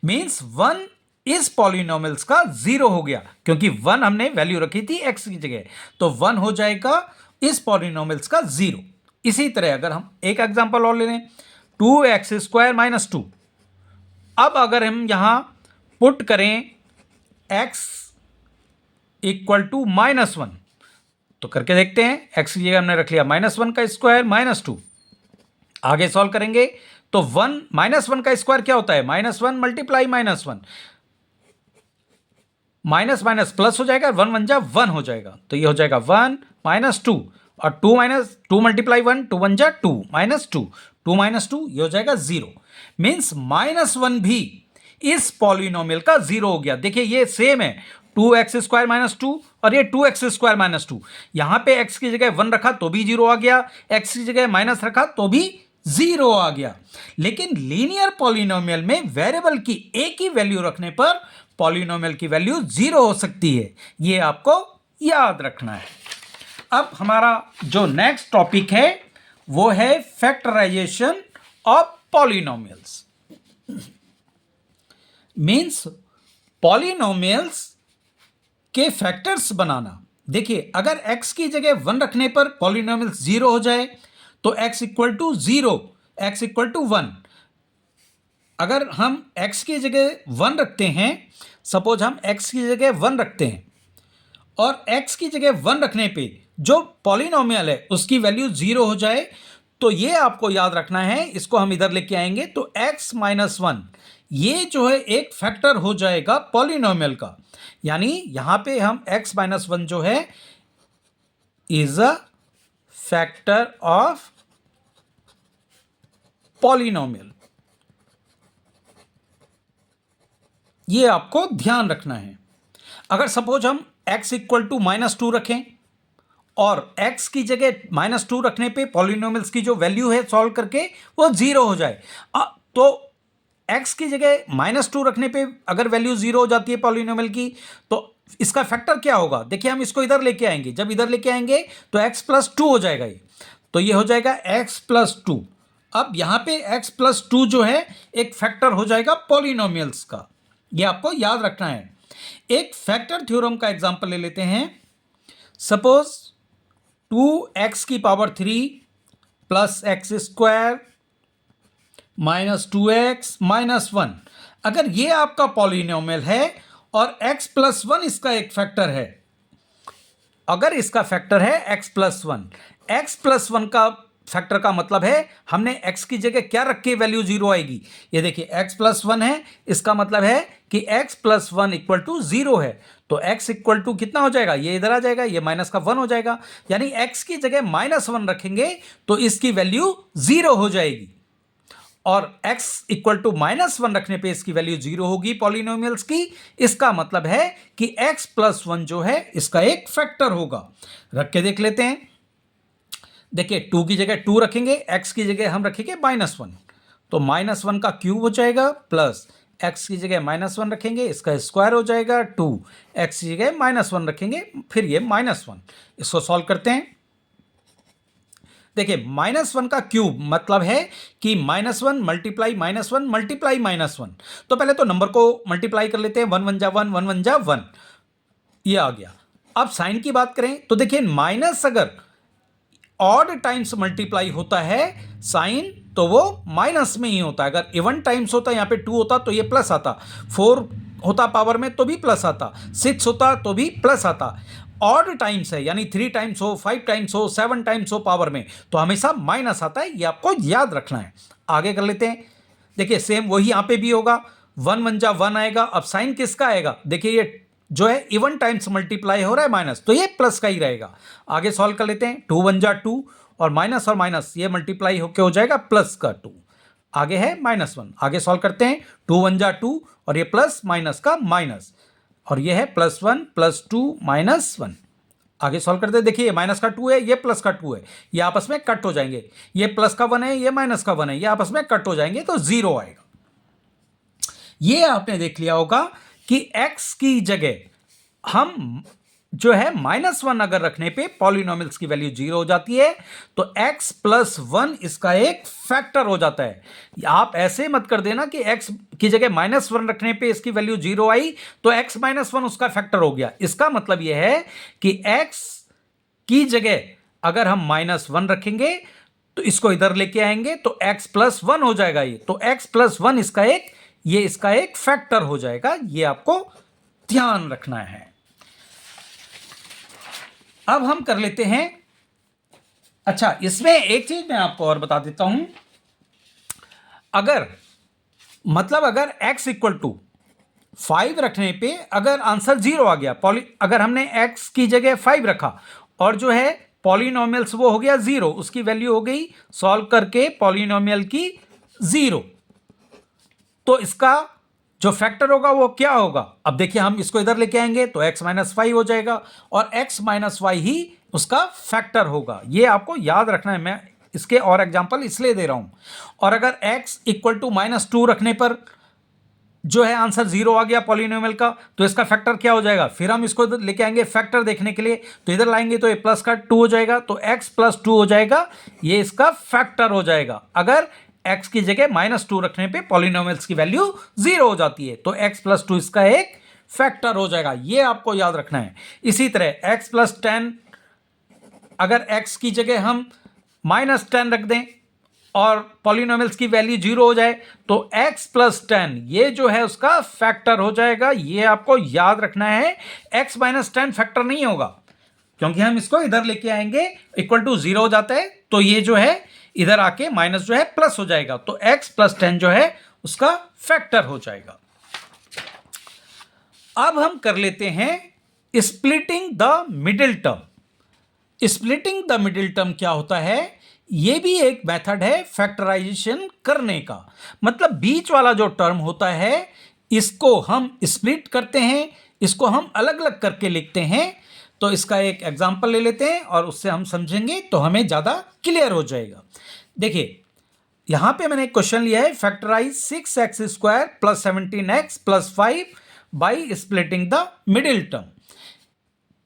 मीन्स 1 इस पॉलिनोमियल्स का 0 हो गया, क्योंकि 1 हमने वैल्यू रखी थी x की जगह, तो 1 हो जाएगा इस पॉलिनोमियल्स का 0। इसी तरह अगर हम एक एग्जांपल और ले लें, 2x स्क्वायर माइनस 2। अब अगर हम यहां पुट करें x इक्वल टू माइनस 1, तो करके देखते हैं। x की जगह हमने रख लिया माइनस 1 का स्क्वायर माइनस 2, आगे सॉल्व करेंगे तो 1 माइनस 1 का स्क्वायर क्या होता है, minus 1 multiply minus 1, minus minus plus हो जाएगा, 1 1 जा 1 हो जाएगा, तो ये हो जाएगा 1 माइनस 2, और 2 माइनस 2 मल्टीप्लाई 1, 2 1 जा 2 माइनस 2, 2 माइनस 2 ये हो जाएगा 0। मीन्स माइनस 1 भी इस पॉलिनोमियल का 0 हो गया। देखिए ये सेम है, 2x स्क्वायर माइनस 2 और ये 2x स्क्वायर माइनस 2। यहां पे x की जगह 1 रखा तो भी 0 आ गया, x की जगह माइनस रखा तो भी 0 आ गया। लेकिन लीनियर पॉलिनोमियल में वेरिएबल की एक ही वैल्यू रखने पर पॉलिनोमियल की वैल्यू 0 हो सकती है, ये आपको याद रखना है। अब हमारा जो नेक्स्ट टॉपिक है वो है factorization of polynomials. Means polynomials के फैक्टर्स बनाना। देखिए, अगर x की जगह 1 रखने पर पॉलिनोमियल्स 0 हो जाए तो x equal to 0, x equal to 1। अगर हम x की जगह 1 रखते हैं, सपोज हम x की जगह 1 रखते हैं और x की जगह 1 रखने पे जो पॉलिनोमियल है उसकी वैल्यू 0 हो जाए, तो ये आपको याद रखना है, इसको हम इधर लेके आएंगे तो x माइनस 1 ये जो है एक फैक्टर हो जाएगा पॉलिनोमियल का। यानी यहां पे हम x माइनस 1 जो है is a factor of polynomial, ये आपको ध्यान रखना है। अगर सपोज हम x इक्वल टू माइनस 2 रखें और x की जगह माइनस 2 रखने पे पॉलिनोमियल्स की जो वैल्यू है सॉल्व करके वो 0 हो जाए, तो x की जगह माइनस 2 रखने पे अगर वैल्यू 0 हो जाती है पॉलिनोमियल की, तो इसका फैक्टर क्या होगा। देखिए, हम इसको इधर लेके आएंगे, जब इधर लेके आएंगे तो x प्लस 2 हो जाएगा ये, तो ये हो जाएगा x प्लस 2। अब यहां पे x प्लस 2 जो है एक फैक्टर हो जाएगा पॉलिनोमियल्स का, ये आपको याद रखना है। एक फैक्टर थ्योरम का एग्जांपल ले लेते हैं। सपोज 2x की power 3 plus x square minus 2x minus 1, अगर ये आपका पॉलिनोमियल है और x प्लस 1 इसका एक फैक्टर है, अगर इसका फैक्टर है x प्लस 1, x प्लस 1 का फैक्टर का मतलब है हमने x की जगह क्या रख के वैल्यू 0 आएगी। ये देखिए x प्लस 1 है, इसका मतलब है कि x प्लस 1 इक्वल टू 0 है, तो x इक्वल टू कितना हो जाएगा, ये इधर आ जाएगा, ये माइनस का 1 हो जाएगा। यानी x की जगह माइनस 1 रखेंगे तो इसकी वैल्यू 0 हो जाएगी, और x इक्वल टू माइनस 1 रखने पे इसकी वैल्यू 0 होगी पॉलिनोमियल्स की। इसका मतलब है कि x प्लस 1 जो है इसका एक फैक्टर होगा। रख के देख लेते हैं। देखिए, 2 की जगह 2 रखेंगे, x की जगह हम रखेंगे माइनस 1, तो माइनस 1 का क्यूब हो जाएगा, प्लस x की जगह माइनस 1 रखेंगे, इसका स्क्वायर हो जाएगा 2, x की जगह माइनस 1 रखेंगे, फिर ये माइनस 1। इसको सॉल्व करते हैं। देखिए, माइनस 1 का क्यूब मतलब है कि minus 1 multiply minus 1 multiply minus 1। तो पहले तो नंबर को मल्टीप्लाई कर लेते हैं, 1 1 जा 1, 1 1 जा 1, ये आ गया। अब साइन की बात करें तो देखिए, माइनस अगर ऑड टाइम्स मल्टीप्लाई होता है साइन, तो वो माइनस में ही होता है। अगर इवन टाइम्स होता, यहाँ पे 2 होता तो ये प्लस आता। 4 होता पावर में तो भी प्लस आता, 6 होता तो भी प्लस आता। ऑड टाइम्स है यानी 3 टाइम्स हो, 5 टाइम्स हो, 7 टाइम्स हो पावर में तो हमेशा माइनस आता है, ये आपको याद रखना है। आगे कर लेते हैं। देखिए सेम वही यहाँ पे भी होगा, 1 1 जा 1 आएगा। अब साइन किसका आएगा, देखिए ये जो है इवन टाइम्स मल्टीप्लाई हो रहा है माइनस, तो ये प्लस का ही रहेगा। आगे सॉल्व कर लेते हैं। 2 1 जा 2 और माइनस ये मल्टीप्लाई होके हो जाएगा प्लस का 2। आगे है -1, आगे सॉल्व करते हैं। 2 1 जा 2 और ये प्लस माइनस का माइनस, और ये है +1 +2 -1। आगे सॉल्व करते हैं। देखिए ये माइनस का 2 है, ये प्लस का 2 है, ये आपस में कट हो जाएंगे। ये प्लस का 1 है, ये माइनस का 1 है, ये आपस में कट हो जाएंगे तो 0 आएगा। ये आपने देख लिया होगा कि x की जगह हम जो है -1 अगर रखने पे पॉलिनोमियल्स की वैल्यू 0 हो जाती है, तो x + 1 इसका एक फैक्टर हो जाता है। आप ऐसे मत कर देना कि x की जगह -1 रखने पे इसकी वैल्यू 0 आई तो x - 1 उसका फैक्टर हो गया। इसका मतलब यह है कि x की जगह अगर हम -1 रखेंगे तो इसको इधर लेके आएंगे तो x + 1 हो जाएगा। ये तो x + 1 इसका एक फैक्टर हो जाएगा, ये आपको ध्यान रखना है। अब हम कर लेते हैं, अच्छा इसमें एक चीज मैं आपको और बता देता हूं। अगर x = 5 रखने पे अगर आंसर 0 आ गया, अगर हमने x की जगह 5 रखा और जो है पॉलिनोमियल्स वो हो गया 0, उसकी वैल्यू हो गई सॉल्व करके पॉलिनोमियल की 0, तो इसका जो फैक्टर होगा वो क्या होगा। अब देखिए हम इसको इधर लेके आएंगे तो x - 5 हो जाएगा और x - y ही उसका फैक्टर होगा। ये आपको याद रखना है, मैं इसके और एग्जांपल इसलिए दे रहा हूं। और अगर x = -2 रखने पर जो है आंसर 0 आ गया पॉलिनोमियल का, तो इसका फैक्टर क्या हो जाएगा। फिर हम इसको इधर लेके आएंगे फैक्टर देखने के लिए, तो इधर लाएंगे तो ये प्लस का 2 हो जाएगा, तो x + 2 हो जाएगा, ये इसका फैक्टर हो जाएगा। अगर x की जगह -2 रखने पे पॉलिनोमियल्स की वैल्यू 0 हो जाती है तो x + 2 इसका एक फैक्टर हो जाएगा, ये आपको याद रखना है। इसी तरह x + 10, अगर x की जगह हम -10 रख दें और पॉलिनोमियल्स की वैल्यू 0 हो जाए तो x + 10 ये जो है उसका फैक्टर हो जाएगा, ये आपको याद रखना है। x - 10 फैक्टर नहीं होगा क्योंकि हम इसको इधर लेके आएंगे, =0 हो जाता है तो ये जो है इधर आके माइनस जो है प्लस हो जाएगा, तो x + 10 जो है उसका फैक्टर हो जाएगा। अब हम कर लेते हैं splitting the middle term. Splitting the middle term क्या होता है, ये भी एक मेथड है फैक्टराइजेशन करने का। मतलब बीच वाला जो टर्म होता है इसको हम स्प्लिट करते हैं, इसको हम अलग अलग करके लिखते हैं। तो इसका एक एग्जांपल ले लेते हैं और उससे हम समझेंगे तो हमें ज़्यादा क्लियर हो जाएगा। देखिए यहाँ पे मैंने एक क्वेश्चन लिया है, factorize 6x² + 17x + 5 by splitting the middle term.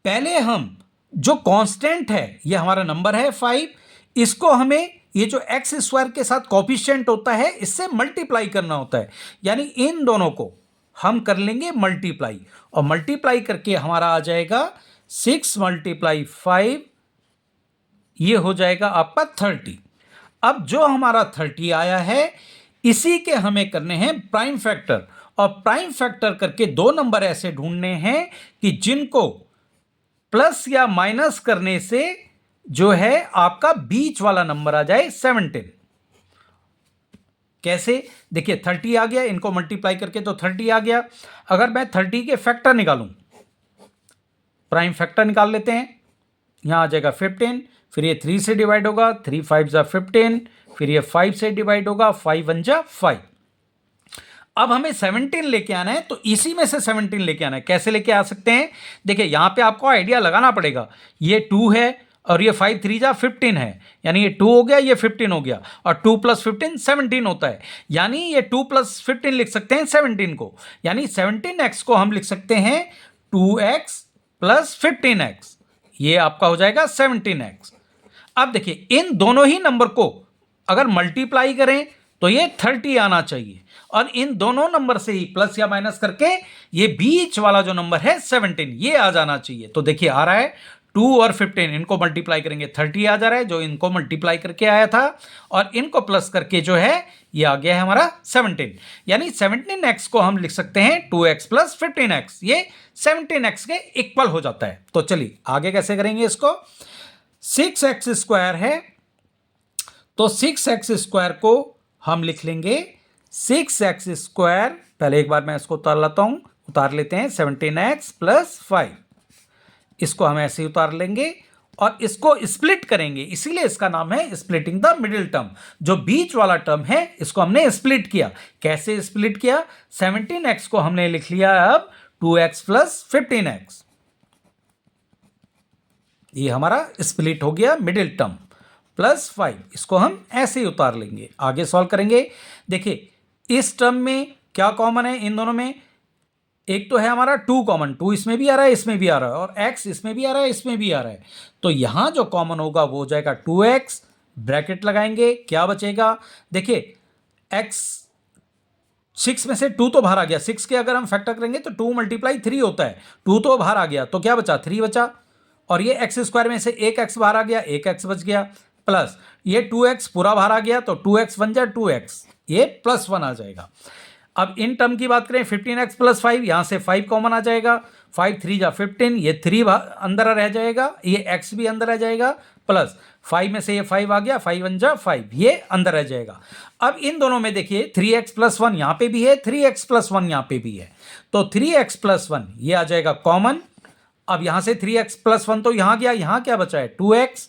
पहले हम जो कांस्टेंट है, ये हमारा नंबर है 5, इसको हमें ये जो x² के साथ कोफिशिएंट होता है इससे मल्टीप्लाई करना होता है, यानी इन दोनों को हम कर लेंगे मल्टीप्लाई, और मल्टीप्लाई करके हमारा आ जाएगा 6 × 5, ये हो जाएगा आपका 30। अब जो हमारा 30 आया है इसी के हमें करने हैं प्राइम फैक्टर, और प्राइम फैक्टर करके दो नंबर ऐसे ढूंढने हैं कि जिनको प्लस या माइनस करने से जो है आपका बीच वाला नंबर आ जाए 17। कैसे, देखिए 30 आ गया, इनको मल्टीप्लाई करके तो 30 आ गया। अगर मैं 30 के फैक्टर निकालूं, प्राइम फैक्टर निकाल लेते हैं, यहां आ जाएगा 15, फिर ये 3 से डिवाइड होगा, 3 5 जा 15, फिर ये 5 से डिवाइड होगा, 5 1 जा 5। अब हमें 17 लेके आना है, तो इसी में से 17 लेके आना है। कैसे लेके आ सकते हैं, देखिए यहां पे आपको आइडिया लगाना पड़ेगा। ये 2 है और ये 5 3 जा 15 है, यानी ये 2 हो गया, ये 15 हो गया, और 2 + 15 17 होता है, यानी ये 2 + 15 लिख सकते हैं 17 को, यानी 17x को हम लिख सकते हैं 2x + 15x, ये आपका हो जाएगा 17x। अब देखिए इन दोनों ही नंबर को अगर मल्टीप्लाई करें तो ये 30 आना चाहिए, और इन दोनों नंबर से ही प्लस या माइनस करके ये बीच वाला जो नंबर है 17 ये आ जाना चाहिए। तो देखिए आ रहा है 2 और 15 इनको मल्टीप्लाई करेंगे 30 आ जा रहा है, जो इनको मल्टीप्लाई करके आया था, और इनको प्लस करके जो है ये आ गया है हमारा 17। यानी 17x को हम लिख सकते हैं 2x प्लस 15x, ये 17x के इक्वल हो जाता है। तो चलिए आगे कैसे करेंगे इसको। 6x स्क्वायर है, तो 6x स्क्वायर को हम लिख लेंगे 6x स्क्वायर, पहले एक बार मैं इसको उतार लेते हैं 17x प्लस 5, इसको हम ऐसे ही उतार लेंगे और इसको स्प्लिट करेंगे, इसीलिए इसका नाम है स्प्लिटिंग द मिडिल टर्म। जो बीच वाला टर्म है इसको हमने स्प्लिट किया। कैसे स्प्लिट किया? 17x को हमने लिख लिया अब 2x प्लस 15x, ये हमारा स्प्लिट हो गया मिडिल टर्म, प्लस 5, इसको हम ऐसे ही उतार लेंगे। आगे सॉल्व करेंगे। देखिए इस टर्म में क्या कॉमन है इन दोनों में? एक तो है हमारा 2 कॉमन, 2 इसमें भी आ रहा है इसमें भी आ रहा है, और x इसमें भी आ रहा है इसमें भी आ रहा है, तो यहां जो कॉमन होगा वो हो जाएगा 2x, ब्रैकेट लगाएंगे, क्या बचेगा? देखिए x 6 में से 2 तो बाहर आ गया, 6 के अगर हम फैक्टर करेंगे तो 2 मल्टीप्लाई 3 होता है, 2 तो बाहर आ गया, तो क्या बचा? 3 बचा, और ये एक्स स्क्वायर में से एक x बाहर आ गया, एक x बच गया, प्लस ये 2x पूरा बाहर आ गया, तो 2x बन जाए 2x, ये प्लस 1 आ जाएगा। अब इन टर्म की बात करें 15x प्लस 5, यहां से 5 कॉमन आ जाएगा, 5 3 जा 15, ये 3 अंदर रह जाएगा, ये x भी अंदर रह जाएगा, प्लस 5 में से ये 5 आ गया, 5 1 जा 5, ये अंदर रह जाएगा। अब इन दोनों में देखिए 3x प्लस 1 यहां पे भी है, 3x प्लस 1 यहां पे भी है, तो 3x प्लस 1 ये आ जाएगा कॉमन। अब यहां से 3x प्लस 1 तो यहां गया, यहां क्या बचा है? 2x,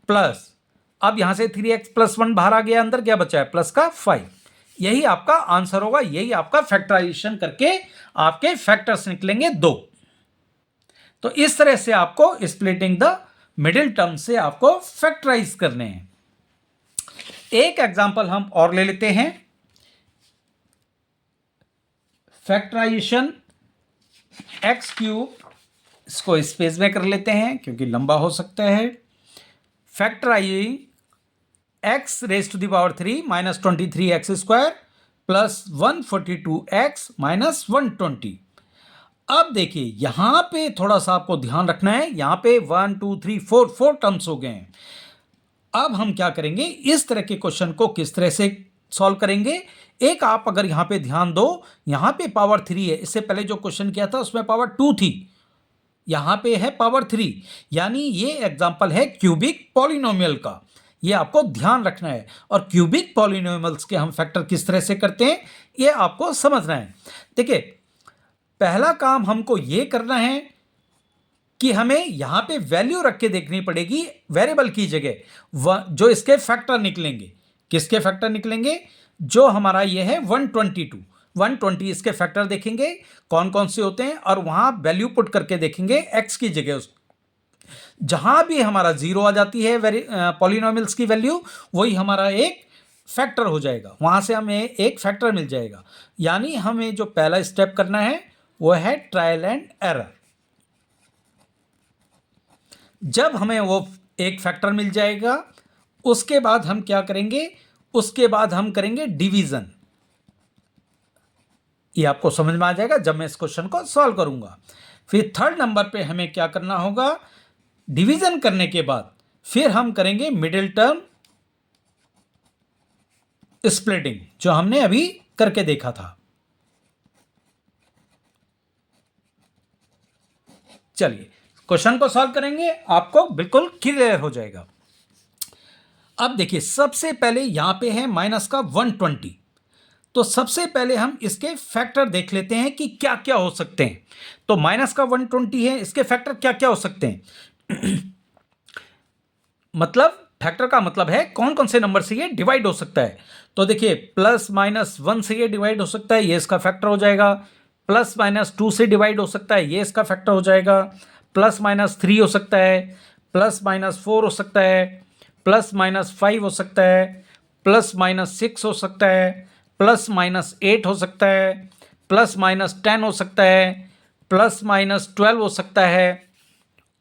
प्लस अब यहां से 3x प्लस 1 बाहर आ गया, अंदर क्या बचा है? प्लस का 5। यही आपका आंसर होगा, यही आपका फैक्टराइजेशन करके आपके फैक्टर्स निकलेंगे 2। तो इस तरह से आपको स्प्लिटिंग द मिडिल टर्म से आपको फैक्टराइज करने हैं। एक एग्जांपल हम और ले लेते हैं, फैक्टराइजेशन एक्स क्यूब, इसको स्पेस में कर लेते हैं क्योंकि लंबा हो सकता है। Factorizing x raise to the power 3 minus 23x square plus 142x minus 120। अब देखिए यहां पे थोड़ा सा आपको ध्यान रखना है, यहां पे 1 2 3 4 टर्म्स हो गए हैं। अब हम क्या करेंगे, इस तरह के क्वेश्चन को किस तरह से सॉल्व करेंगे? एक आप अगर यहां पे ध्यान दो, यहां पे पावर 3 है, इससे पहले जो क्वेश्चन किया था उसमें पावर 2 थी, यहां पे है पावर 3, यानी ये एग्जांपल है क्यूबिक पॉलिनोमियल का, ये आपको ध्यान रखना है। और क्यूबिक पॉलिनोमियल्स के हम फैक्टर किस तरह से करते हैं ये आपको समझना है। देखिए पहला काम हमको ये करना है कि हमें यहां पे वैल्यू रख के देखनी पड़ेगी वेरिएबल की जगह, जो इसके फैक्टर निकलेंगे। किसके फैक्टर निकलेंगे? जो हमारा ये है 120 इसके फैक्टर देखेंगे कौन कौन से होते हैं, और वहां वैल्यू पुट करके देखेंगे एक्स की जगह। जहां भी हमारा 0 आ जाती है पॉलिनोमियल्स की वैल्यू, वही हमारा एक फैक्टर हो जाएगा, वहां से हमें एक फैक्टर मिल जाएगा। यानी हमें जो पहला स्टेप करना है वो है ट्रायल एंड एरर। जब हमें वो एक फैक्टर मिल जाएगा उसके बाद हम क्या करेंगे, उसके बाद हम करेंगे डिवीजन। ये आपको समझ में आ जाएगा जब मैं इस क्वेश्चन को सॉल्व करूंगा। फिर थर्ड नंबर पे हमें क्या करना होगा, डिवीजन करने के बाद फिर हम करेंगे मिडिल टर्म स्प्लिटिंग, जो हमने अभी करके देखा था। चलिए क्वेश्चन को सॉल्व करेंगे, आपको बिल्कुल क्लियर हो जाएगा। अब देखिए सबसे पहले यहां पे है माइनस का 120, तो सबसे पहले हम इसके फैक्टर देख लेते हैं कि क्या क्या हो सकते हैं। तो माइनस का 120 है, इसके फैक्टर क्या क्या हो सकते हैं मतलब फैक्टर का मतलब है कौन कौन से नंबर से ये डिवाइड हो सकता है। तो देखिए प्लस माइनस 1 से ये डिवाइड हो सकता है, ये इसका फैक्टर हो जाएगा। प्लस माइनस 2 से डिवाइड हो सकता है, ये इसका फैक्टर हो जाएगा। प्लस माइनस 3 हो सकता है, प्लस माइनस 4 हो सकता है, प्लस माइनस 5 हो सकता है, प्लस माइनस 6 हो सकता है, प्लस माइनस 8 हो सकता है, प्लस माइनस 10 हो सकता है, प्लस माइनस 12 हो सकता है,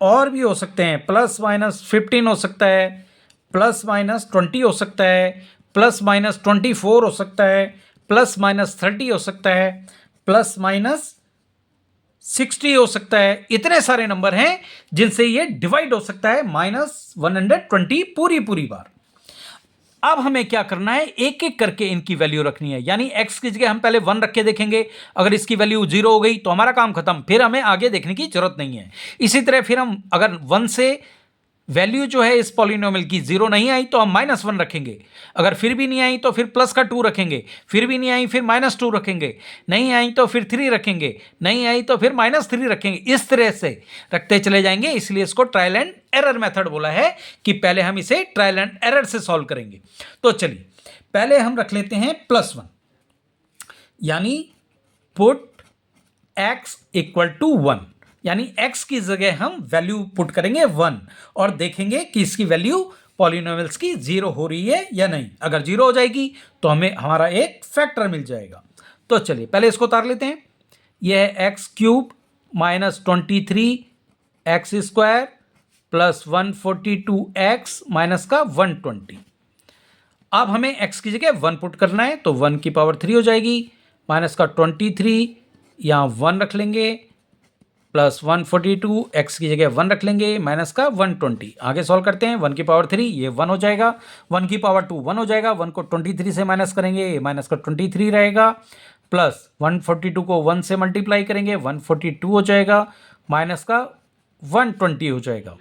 और भी हो सकते हैं, प्लस माइनस 15 हो सकता है, प्लस माइनस 20 हो सकता है, प्लस माइनस 24 हो सकता है, प्लस माइनस 30 हो सकता है, प्लस माइनस 60 हो सकता है। इतने सारे नंबर हैं जिनसे ये डिवाइड हो सकता है -120 पूरी पूरी बार। अब हमें क्या करना है, एक एक करके इनकी वैल्यू रखनी है। यानी x की जगह हम पहले 1 रख के देखेंगे, अगर इसकी वैल्यू 0 हो गई तो हमारा काम खत्म, फिर हमें आगे देखने की जरूरत नहीं है। इसी तरह फिर हम अगर 1 से वैल्यू जो है इस पॉलिनोमियल की 0 नहीं आई तो हम -1 रखेंगे, अगर फिर भी नहीं आई तो फिर प्लस का 2 रखेंगे, फिर भी नहीं आई फिर -2 रखेंगे, नहीं आई तो फिर 3 रखेंगे, नहीं आई तो फिर -3 रखेंगे। इस तरह से रखते चले जाएंगे, इसलिए इसको ट्रायल एंड एरर मेथड बोला है कि पहले हम इसे ट्रायल एंड एरर से सॉल्व करेंगे। तो चलिए पहले हम रख लेते हैं +1, यानी पुट x = 1, यानी x की जगह हम वैल्यू पुट करेंगे 1 और देखेंगे कि इसकी वैल्यू पॉलिनोमियल्स की 0 हो रही है या नहीं। अगर 0 हो जाएगी तो हमें हमारा एक फैक्टर मिल जाएगा। तो चलिए पहले इसको उतार लेते हैं। यह है x³ -23 x² plus 142x minus का 120। अब हमें x की जगह 1 पुट करना है तो 1 की पावर 3 हो जाएगी, माइनस का 23, यहाँ 1 रख लेंगे, प्लस 142, x की जगह 1 रख लेंगे, माइनस का 120। आगे सॉल्व करते हैं, 1 की पावर 3 ये 1 हो जाएगा, 1 की पावर 2 1 हो जाएगा, 1 को 23 से माइनस करेंगे, माइनस का 23 रहेगा, प्लस 142 को 1 से मल्टीप्लाई करेंगे, 142 हो जाएगा, माइनस का 120 हो जाएगा।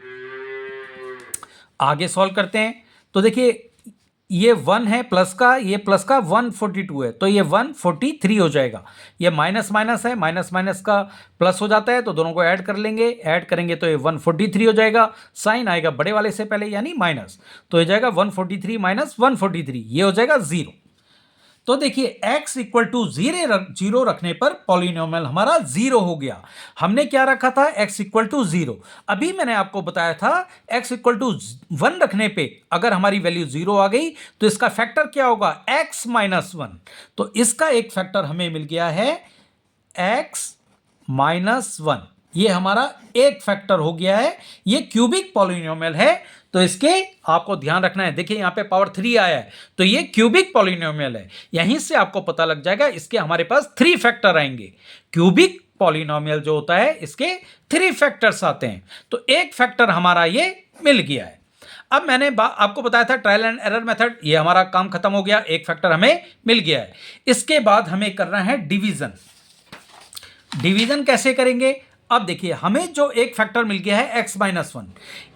आगे सॉल्व करते हैं तो देखिए ये 1 है प्लस का, ये प्लस का 142 है तो ये 143 हो जाएगा। ये माइनस माइनस है, माइनस माइनस का प्लस हो जाता है तो दोनों को ऐड कर लेंगे, ऐड करेंगे तो ये 143 हो जाएगा। साइन आएगा बड़े वाले से पहले यानी माइनस, तो ये जाएगा 143 माइनस 143, ये हो जाएगा 0। तो देखिए x = 0 रखने पर पॉलिनोमियल हमारा 0 हो गया। हमने क्या रखा था, x = 0। अभी मैंने आपको बताया था x = 1 रखने पे अगर हमारी वैल्यू 0 आ गई तो इसका फैक्टर क्या होगा, x - 1। तो इसका एक फैक्टर हमें मिल गया है x - 1, ये हमारा एक फैक्टर हो गया है। ये क्यूबिक पॉलिनोमियल है तो इसके आपको ध्यान रखना है। देखिए यहाँ पे पावर 3 आया है तो ये क्यूबिक पॉलिनोमियल है, यहीं से आपको पता लग जाएगा इसके हमारे पास 3 फैक्टर आएंगे। क्यूबिक पॉलिनोमियल जो होता है इसके 3 फैक्टर्स आते हैं, तो एक फैक्टर हमारा ये मिल गया है। अब मैंने आपको बताया था ट्रायल एंड एरर मेथड, ये हमारा काम खत्म हो गया, एक फैक्टर हमें मिल गया है। इसके बाद हमें करना है डिवीजन। डिवीजन कैसे करेंगे, अब देखिए हमें जो एक फैक्टर मिल गया है x - 1,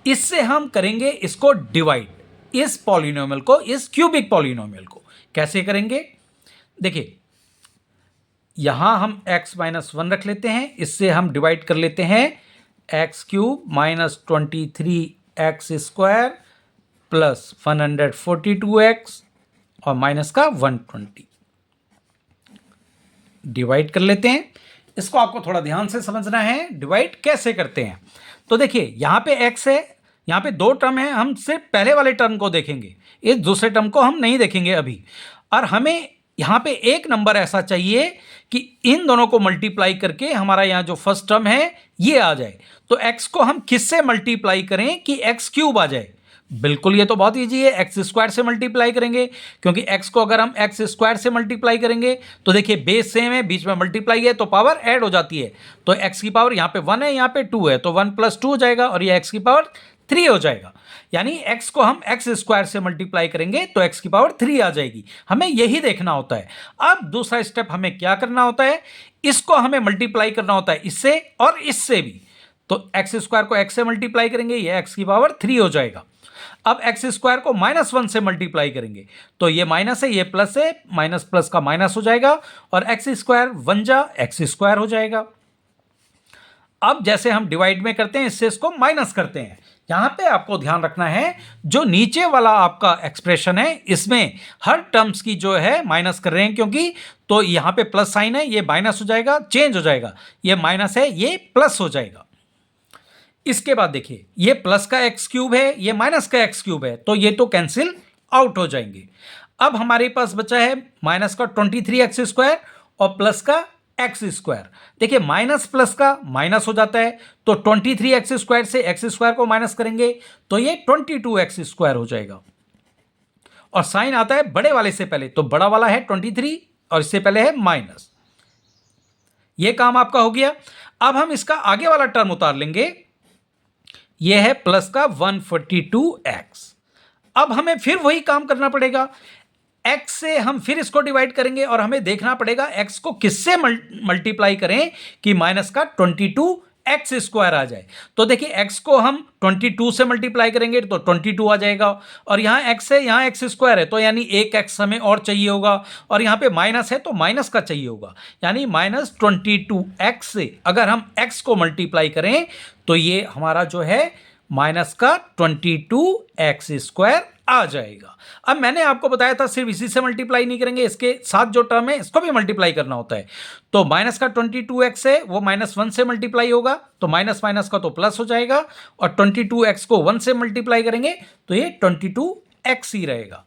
इससे हम करेंगे इसको डिवाइड, इस पॉलिनोमियल को, इस क्यूबिक पॉलिनोमियल को। कैसे करेंगे, देखिए यहां हम x - 1 रख लेते हैं, इससे हम डिवाइड कर लेते हैं x³ -23x² प्लस 142x और माइनस का 120 डिवाइड कर लेते हैं। इसको आपको थोड़ा ध्यान से समझना है डिवाइड कैसे करते हैं। तो देखिए यहाँ पे x है, यहाँ पे 2 टर्म है, हम सिर्फ पहले वाले टर्म को देखेंगे, इस दूसरे टर्म को हम नहीं देखेंगे अभी। और हमें यहाँ पे एक नंबर ऐसा चाहिए कि इन दोनों को मल्टीप्लाई करके हमारा यहाँ जो फर्स्ट टर्म है ये आ जाए। तो x को हम किससे मल्टीप्लाई करें कि x³ आ जाए, बिल्कुल ये तो बहुत ईजी है, x² से मल्टीप्लाई करेंगे, क्योंकि x को अगर हम x² से मल्टीप्लाई करेंगे तो देखिए बेस सेम है, बीच में मल्टीप्लाई है तो पावर ऐड हो जाती है। तो x की पावर यहाँ पे 1 है, यहाँ पे 2 है, तो 1 + 2 हो जाएगा और ये x की पावर 3 हो जाएगा। यानी x को हम x² से मल्टीप्लाई करेंगे तो x की पावर 3 आ जाएगी। हमें यही देखना होता है। अब दूसरा स्टेप हमें क्या करना होता है, इसको हमें मल्टीप्लाई करना होता है इससे और इससे भी। तो x² को x से मल्टीप्लाई करेंगे, ये x की पावर 3 हो जाएगा। अब x² को -1 से मल्टीप्लाई करेंगे तो ये माइनस है, ये प्लस है, माइनस प्लस का माइनस हो जाएगा और x² 1 जा x² हो जाएगा। अब जैसे हम डिवाइड में करते हैं इससे इसको माइनस करते हैं। यहां पे आपको ध्यान रखना है जो नीचे वाला आपका एक्सप्रेशन है इसमें हर टर्म्स की जो है माइनस कर रहे हैं, क्योंकि तो यहां पे प्लस साइन है, ये माइनस हो जाएगा, चेंज हो जाएगा, ये माइनस है, ये प्लस हो जाएगा। इसके बाद देखिए ये प्लस का x³ है, ये माइनस का x³ है, तो ये तो कैंसिल आउट हो जाएंगे। अब हमारे पास बचा है माइनस का 23x² और प्लस का x²। देखिए माइनस प्लस का माइनस हो जाता है, तो 23x² से x² को माइनस करेंगे तो ये 22x² हो जाएगा। और साइन आता है बड़े वाले से पहले, तो बड़ा वाला है 23 और इससे पहले है माइनस, ये काम आपका हो गया। अब हम इसका आगे वाला टर्म उतार लेंगे, ये है प्लस का 142x। अब हमें फिर वही काम करना पड़ेगा, x से हम फिर इसको डिवाइड करेंगे और हमें देखना पड़ेगा x को किससे मल्टीप्लाई करें कि माइनस का 22x स्क्वायर आ जाए। तो देखिए x को हम 22 से मल्टीप्लाई करेंगे तो 22 आ जाएगा, और यहाँ x है, यहाँ x स्क्वायर है, तो यानी एक x हमें और चाहिए होगा, और यहाँ पे माइनस है तो माइनस का चाहिए होगा, यानी माइनस 22x से अगर हम x को मल्टीप्लाई करें तो ये हमारा जो है माइनस का 22x स्क्वायर आ जाएगा। अब मैंने आपको बताया था सिर्फ इसी से मल्टीप्लाई नहीं करेंगे, इसके साथ जो टर्म है इसको भी मल्टीप्लाई करना होता है। तो माइनस का 22x है वो -1 से मल्टीप्लाई होगा, तो माइनस माइनस का तो प्लस हो जाएगा, और 22x को 1 से मल्टीप्लाई करेंगे तो ये 22x ही रहेगा।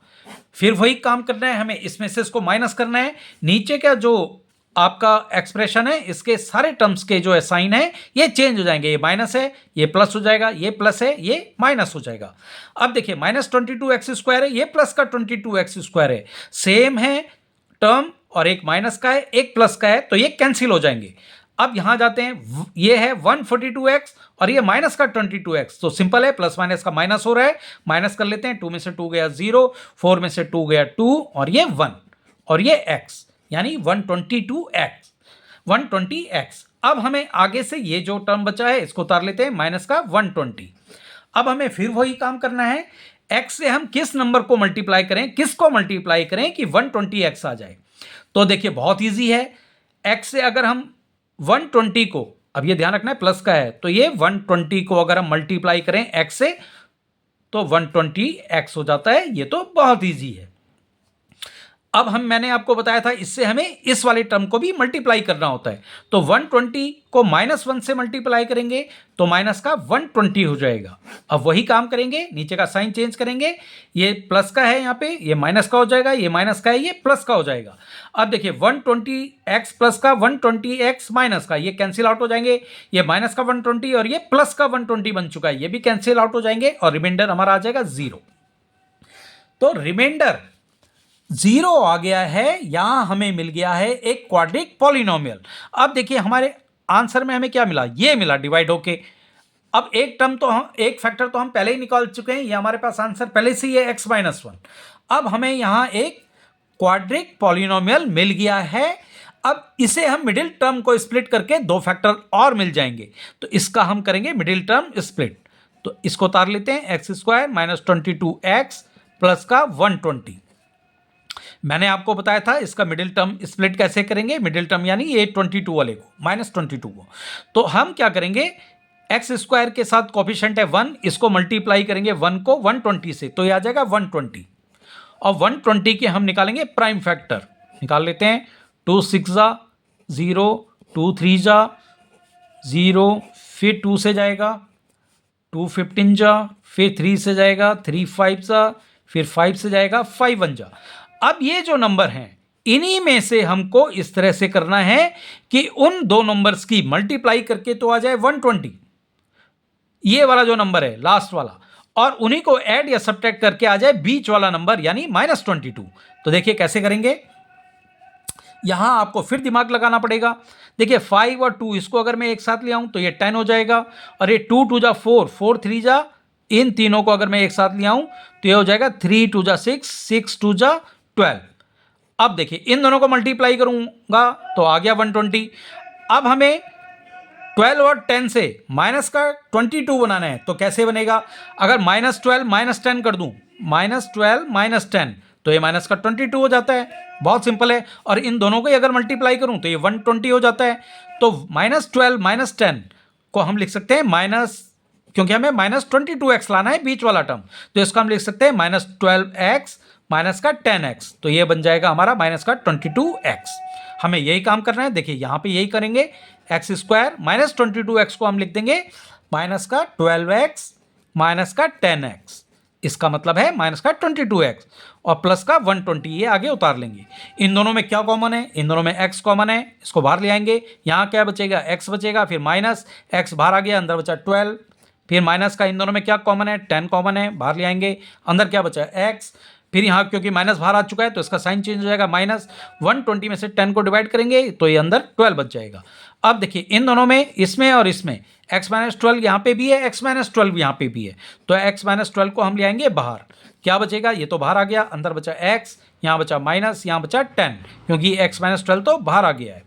फिर वही काम करना है हमें, इसमें से इसको माइनस करना है, नीचे का जो आपका एक्सप्रेशन है इसके सारे टर्म्स के जो है साइन है ये चेंज हो जाएंगे, ये माइनस है ये प्लस हो जाएगा, ये प्लस है ये माइनस हो जाएगा। अब देखिए -22x स्क्वायर है, ये प्लस का 22x स्क्वायर है, सेम है टर्म, और एक माइनस का है एक प्लस का है, तो ये कैंसिल हो जाएंगे। अब यहां जाते हैं, ये है 142x और ये माइनस का 22x, तो सिंपल है, प्लस माइनस का माइनस हो रहा है, माइनस कर लेते हैं, 2 में से 2 गया 0, 4 में से 2 गया 2, और ये 1, और ये x, यानी 120x। अब हमें आगे से ये जो टर्म बचा है इसको उतार लेते हैं, माइनस का 120। अब हमें फिर वही काम करना है, x से हम किस नंबर को मल्टीप्लाई करें, किसको मल्टीप्लाई करें कि 120x आ जाए। तो देखिए बहुत इजी है, x से अगर हम 120 को, अब ये ध्यान रखना है प्लस का है, तो ये 120 को अगर हम मल्टीप्लाई करें x से तो 120x हो जाता है, ये तो बहुत इजी है। अब मैंने आपको बताया था इससे हमें इस वाले टर्म को भी मल्टीप्लाई करना होता है, तो 120 को -1 से मल्टीप्लाई करेंगे तो माइनस का 120 हो जाएगा। अब वही काम करेंगे, नीचे का साइन चेंज करेंगे, ये प्लस का है यहाँ पे, ये माइनस का हो जाएगा, ये माइनस का है ये प्लस का हो जाएगा। अब देखिए 120x प्लस का 120x माइनस का, ये कैंसिल आउट हो जाएंगे, ये माइनस का 120 और ये प्लस का 120 बन चुका है, ये भी कैंसिल आउट हो जाएंगे, और रिमाइंडर हमारा आ जाएगा 0। तो रिमाइंडर 0 आ गया है, यहां हमें मिल गया है एक क्वाड्रिक पॉलिनोमियल। अब देखिए हमारे आंसर में हमें क्या मिला, ये मिला डिवाइड होके। अब एक टर्म तो एक फैक्टर तो हम पहले ही निकाल चुके हैं, ये हमारे पास आंसर पहले से ही है x-1। अब हमें यहां एक क्वाड्रिक पॉलिनोमियल मिल गया है। अब इसे हम मिडिल टर्म को स्प्लिट करके 2 फैक्टर और मिल जाएंगे, तो इसका हम करेंगे मिडिल टर्म स्प्लिट। तो इसको उतार लेते हैं, x² - 22x प्लस का 120। मैंने आपको बताया था इसका मिडिल टर्म स्प्लिट कैसे करेंगे, मिडिल टर्म यानी ये 22 वाले को, -22 को। तो हम क्या करेंगे, x² के साथ कोफिशिएंट है 1, इसको मल्टीप्लाई करेंगे 1 को 120 से, तो ये आ जाएगा 120, और 120 के हम निकालेंगे प्राइम फैक्टर, निकाल लेते हैं, 2 6 0, 2 3 0, फिर 2 से जाएगा, 2 15 फिर 3 से जाएगा, 3 5 फिर 5 से जाएगा, 5 1। अब ये जो नंबर हैं इन्हीं में से हमको इस तरह से करना है कि उन दो नंबर्स की मल्टीप्लाई करके तो आ जाए 120, ये वाला जो नंबर है लास्ट वाला, और उन्हीं को ऐड या सब्ट्रैक्ट करके आ जाए बीच वाला नंबर यानी -22। तो देखिए कैसे करेंगे, यहां आपको फिर दिमाग लगाना पड़ेगा। देखिए 5 और 2 इसको अगर मैं एक साथ ले आऊं तो ये 10 हो जाएगा, और ये 2 2 4, 4 3 इन तीनों को अगर मैं एक साथ ले आऊं तो ये हो जाएगा 3 2 6, 6 2 12। अब देखिए इन दोनों को मल्टीप्लाई करूंगा तो आ गया 120। अब हमें 12 और 10 से माइनस का 22 बनाना है, तो कैसे बनेगा, अगर -12 - 10 कर दूं, -12 - 10 तो ये माइनस का 22 हो जाता है, बहुत सिंपल है। और इन दोनों को ही अगर मल्टीप्लाई करूं तो ये 120 हो जाता है। तो -12 - 10 को हम लिख सकते हैं माइनस, क्योंकि हमें -22x लाना है बीच वाला टर्म, तो इसको हम लिख सकते हैं -12x माइनस का 10x, तो ये बन जाएगा हमारा माइनस का 22x। हमें यही काम करना है, देखिए यहाँ पे यही करेंगे, x² - 22x को हम लिख देंगे माइनस का 12x माइनस का 10x, इसका मतलब है माइनस का 22x, और प्लस का 120 ये आगे उतार लेंगे। इन दोनों में क्या कॉमन है, इन दोनों में x कॉमन है, इसको बाहर ले आएंगे, यहाँ क्या बचेगा, x बचेगा, फिर माइनस x बाहर आ गया, अंदर बचा 12, फिर माइनस का इन दोनों में क्या कॉमन है, 10 कॉमन है, बाहर ले आएंगे, अंदर क्या बचा x, फिर यहाँ क्योंकि माइनस बाहर आ चुका है तो इसका साइन चेंज हो जाएगा, माइनस 120 में से 10 को डिवाइड करेंगे तो ये अंदर 12 बच जाएगा। अब देखिए इन दोनों में, इसमें और इसमें x माइनस 12 यहाँ पे भी है, x माइनस 12 यहाँ पे भी है, तो x माइनस 12 को हम ले आएंगे बाहर। क्या बचेगा, ये तो बाहर आ गया, अंदर बचा x, यहाँ बचा माइनस, यहाँ बचा 10, क्योंकि x माइनस 12 तो बाहर आ गया है।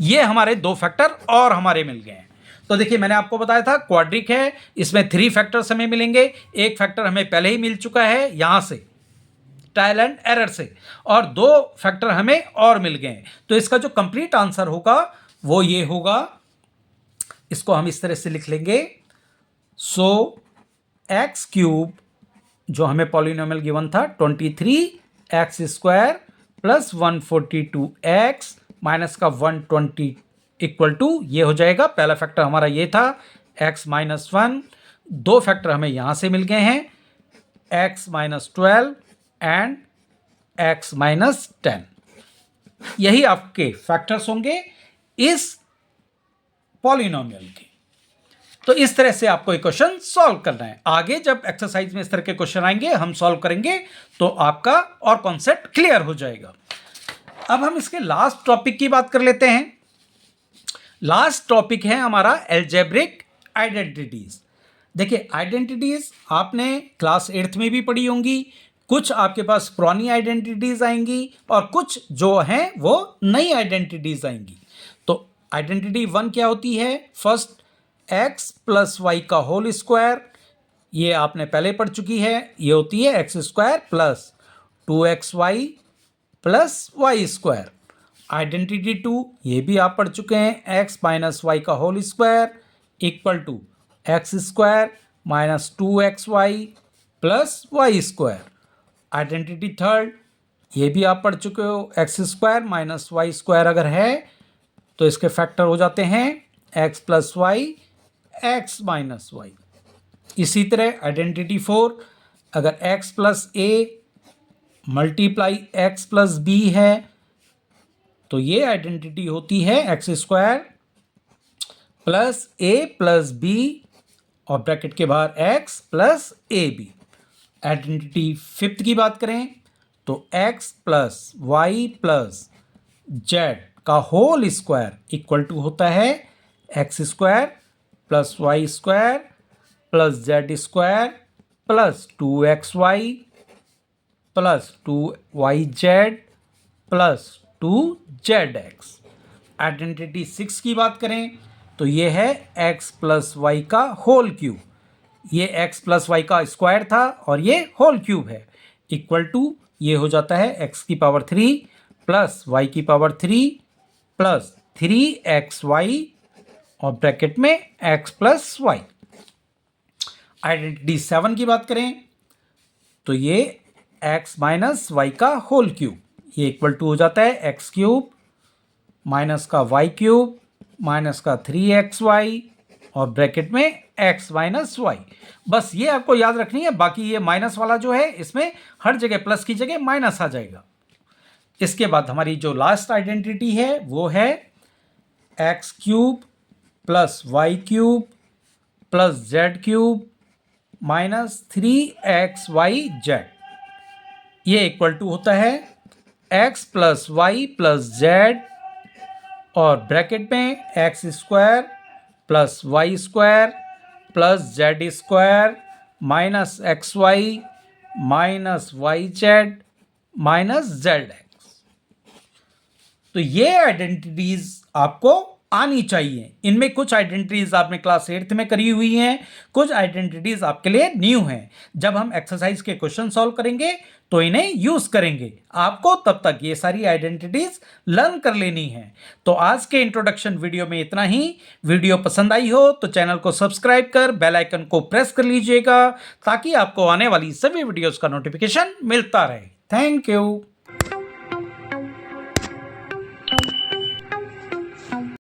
ये हमारे दो फैक्टर और हमारे मिल गए हैं। तो देखिए मैंने आपको बताया था क्वाड्रिक है, इसमें 3 फैक्टर्स हमें मिलेंगे। एक फैक्टर हमें पहले ही मिल चुका है यहाँ से ट्रायल एंड एरर से, और 2 फैक्टर हमें और मिल गए हैं। तो इसका जो कंप्लीट आंसर होगा वो ये होगा, इसको हम इस तरह से लिख लेंगे। सो एक्स क्यूब जो हमें पॉलिनोमियल गिवन था 23x square plus 142x minus का 120 इक्वल टू ये हो जाएगा। पहला फैक्टर हमारा ये था x माइनस 1, 2 फैक्टर हमें यहाँ से मिल गए हैं x minus 12 and x minus 10। यही आपके फैक्टर्स होंगे इस पॉलिनोमियल के। तो इस तरह से आपको एक क्वेश्चन सॉल्व करना है। आगे जब एक्सरसाइज में इस तरह के क्वेश्चन आएंगे हम सॉल्व करेंगे तो आपका और कॉन्सेप्ट क्लियर हो जाएगा। अब हम इसके लास्ट टॉपिक की बात कर लेते हैं। लास्ट टॉपिक है हमारा अलजेब्रिक आइडेंटिटीज। देखिए आइडेंटिटीज आपने क्लास 8th में भी पढ़ी होंगी, कुछ आपके पास पुरानी आइडेंटिटीज आएंगी और कुछ जो हैं वो नई आइडेंटिटीज आएंगी। तो आइडेंटिटी 1 क्या होती है, फर्स्ट x प्लस वाई का होल स्क्वायर, ये आपने पहले पढ़ चुकी है, ये होती है x square plus 2xy plus y square. Identity 2 ये भी आप पढ़ चुके हैं, x माइनस वाई का whole square equal to x square minus 2xy plus y square. Identity third ये भी आप पढ़ चुके हो, x square minus y square अगर है तो इसके फैक्टर हो जाते हैं x plus y x minus y. इसी तरह आइडेंटिटी 4 अगर x plus a multiply x plus b है तो ये आइडेंटिटी होती है x square plus a plus b और ब्रैकेट के बाहर x plus a b. Identity 5th की बात करें तो x plus y plus z का होल स्क्वायर इक्वल टू होता है x square plus y square plus z square plus 2xy plus 2yz plus 2zx। Identity 6 की बात करें तो ये है x प्लस वाई का होल क्यूब, ये x प्लस वाई का स्क्वायर था और ये होल क्यूब है, इक्वल टू ये हो जाता है x की पावर 3 प्लस y की पावर 3 प्लस 3xy और ब्रैकेट में x प्लस वाई। आइडेंटिटी 7 की बात करें तो ये x माइनस वाई का होल क्यूब, ये इक्वल टू हो जाता है x क्यूब माइनस का वाई क्यूब माइनस का 3xy और ब्रैकेट में x माइनस वाई। बस ये आपको याद रखनी है, बाकी ये माइनस वाला जो है इसमें हर जगह प्लस की जगह माइनस आ जाएगा। इसके बाद हमारी जो लास्ट आइडेंटिटी है वो है x cube plus y cube plus z cube minus 3xyz, ये इक्वल टू होता है x plus y plus z और ब्रैकेट में x square plus y square plus z square minus x y minus y z minus z x. तो ये identities आपको आनी चाहिए। इनमें कुछ आइडेंटिटीज आपने क्लास 8th में करी हुई हैं, कुछ आइडेंटिटीज आपके लिए न्यू हैं। जब हम एक्सरसाइज के क्वेश्चन सॉल्व करेंगे तो इन्हें यूज करेंगे। आपको तब तक ये सारी आइडेंटिटीज लर्न कर लेनी है। तो आज के इंट्रोडक्शन वीडियो में इतना ही। वीडियो पसंद आई हो तो चैनल को सब्सक्राइब कर बेल आइकन को प्रेस कर लीजिएगा ताकि आपको आने वाली सभी वीडियोस का नोटिफिकेशन मिलता रहे। Thank you.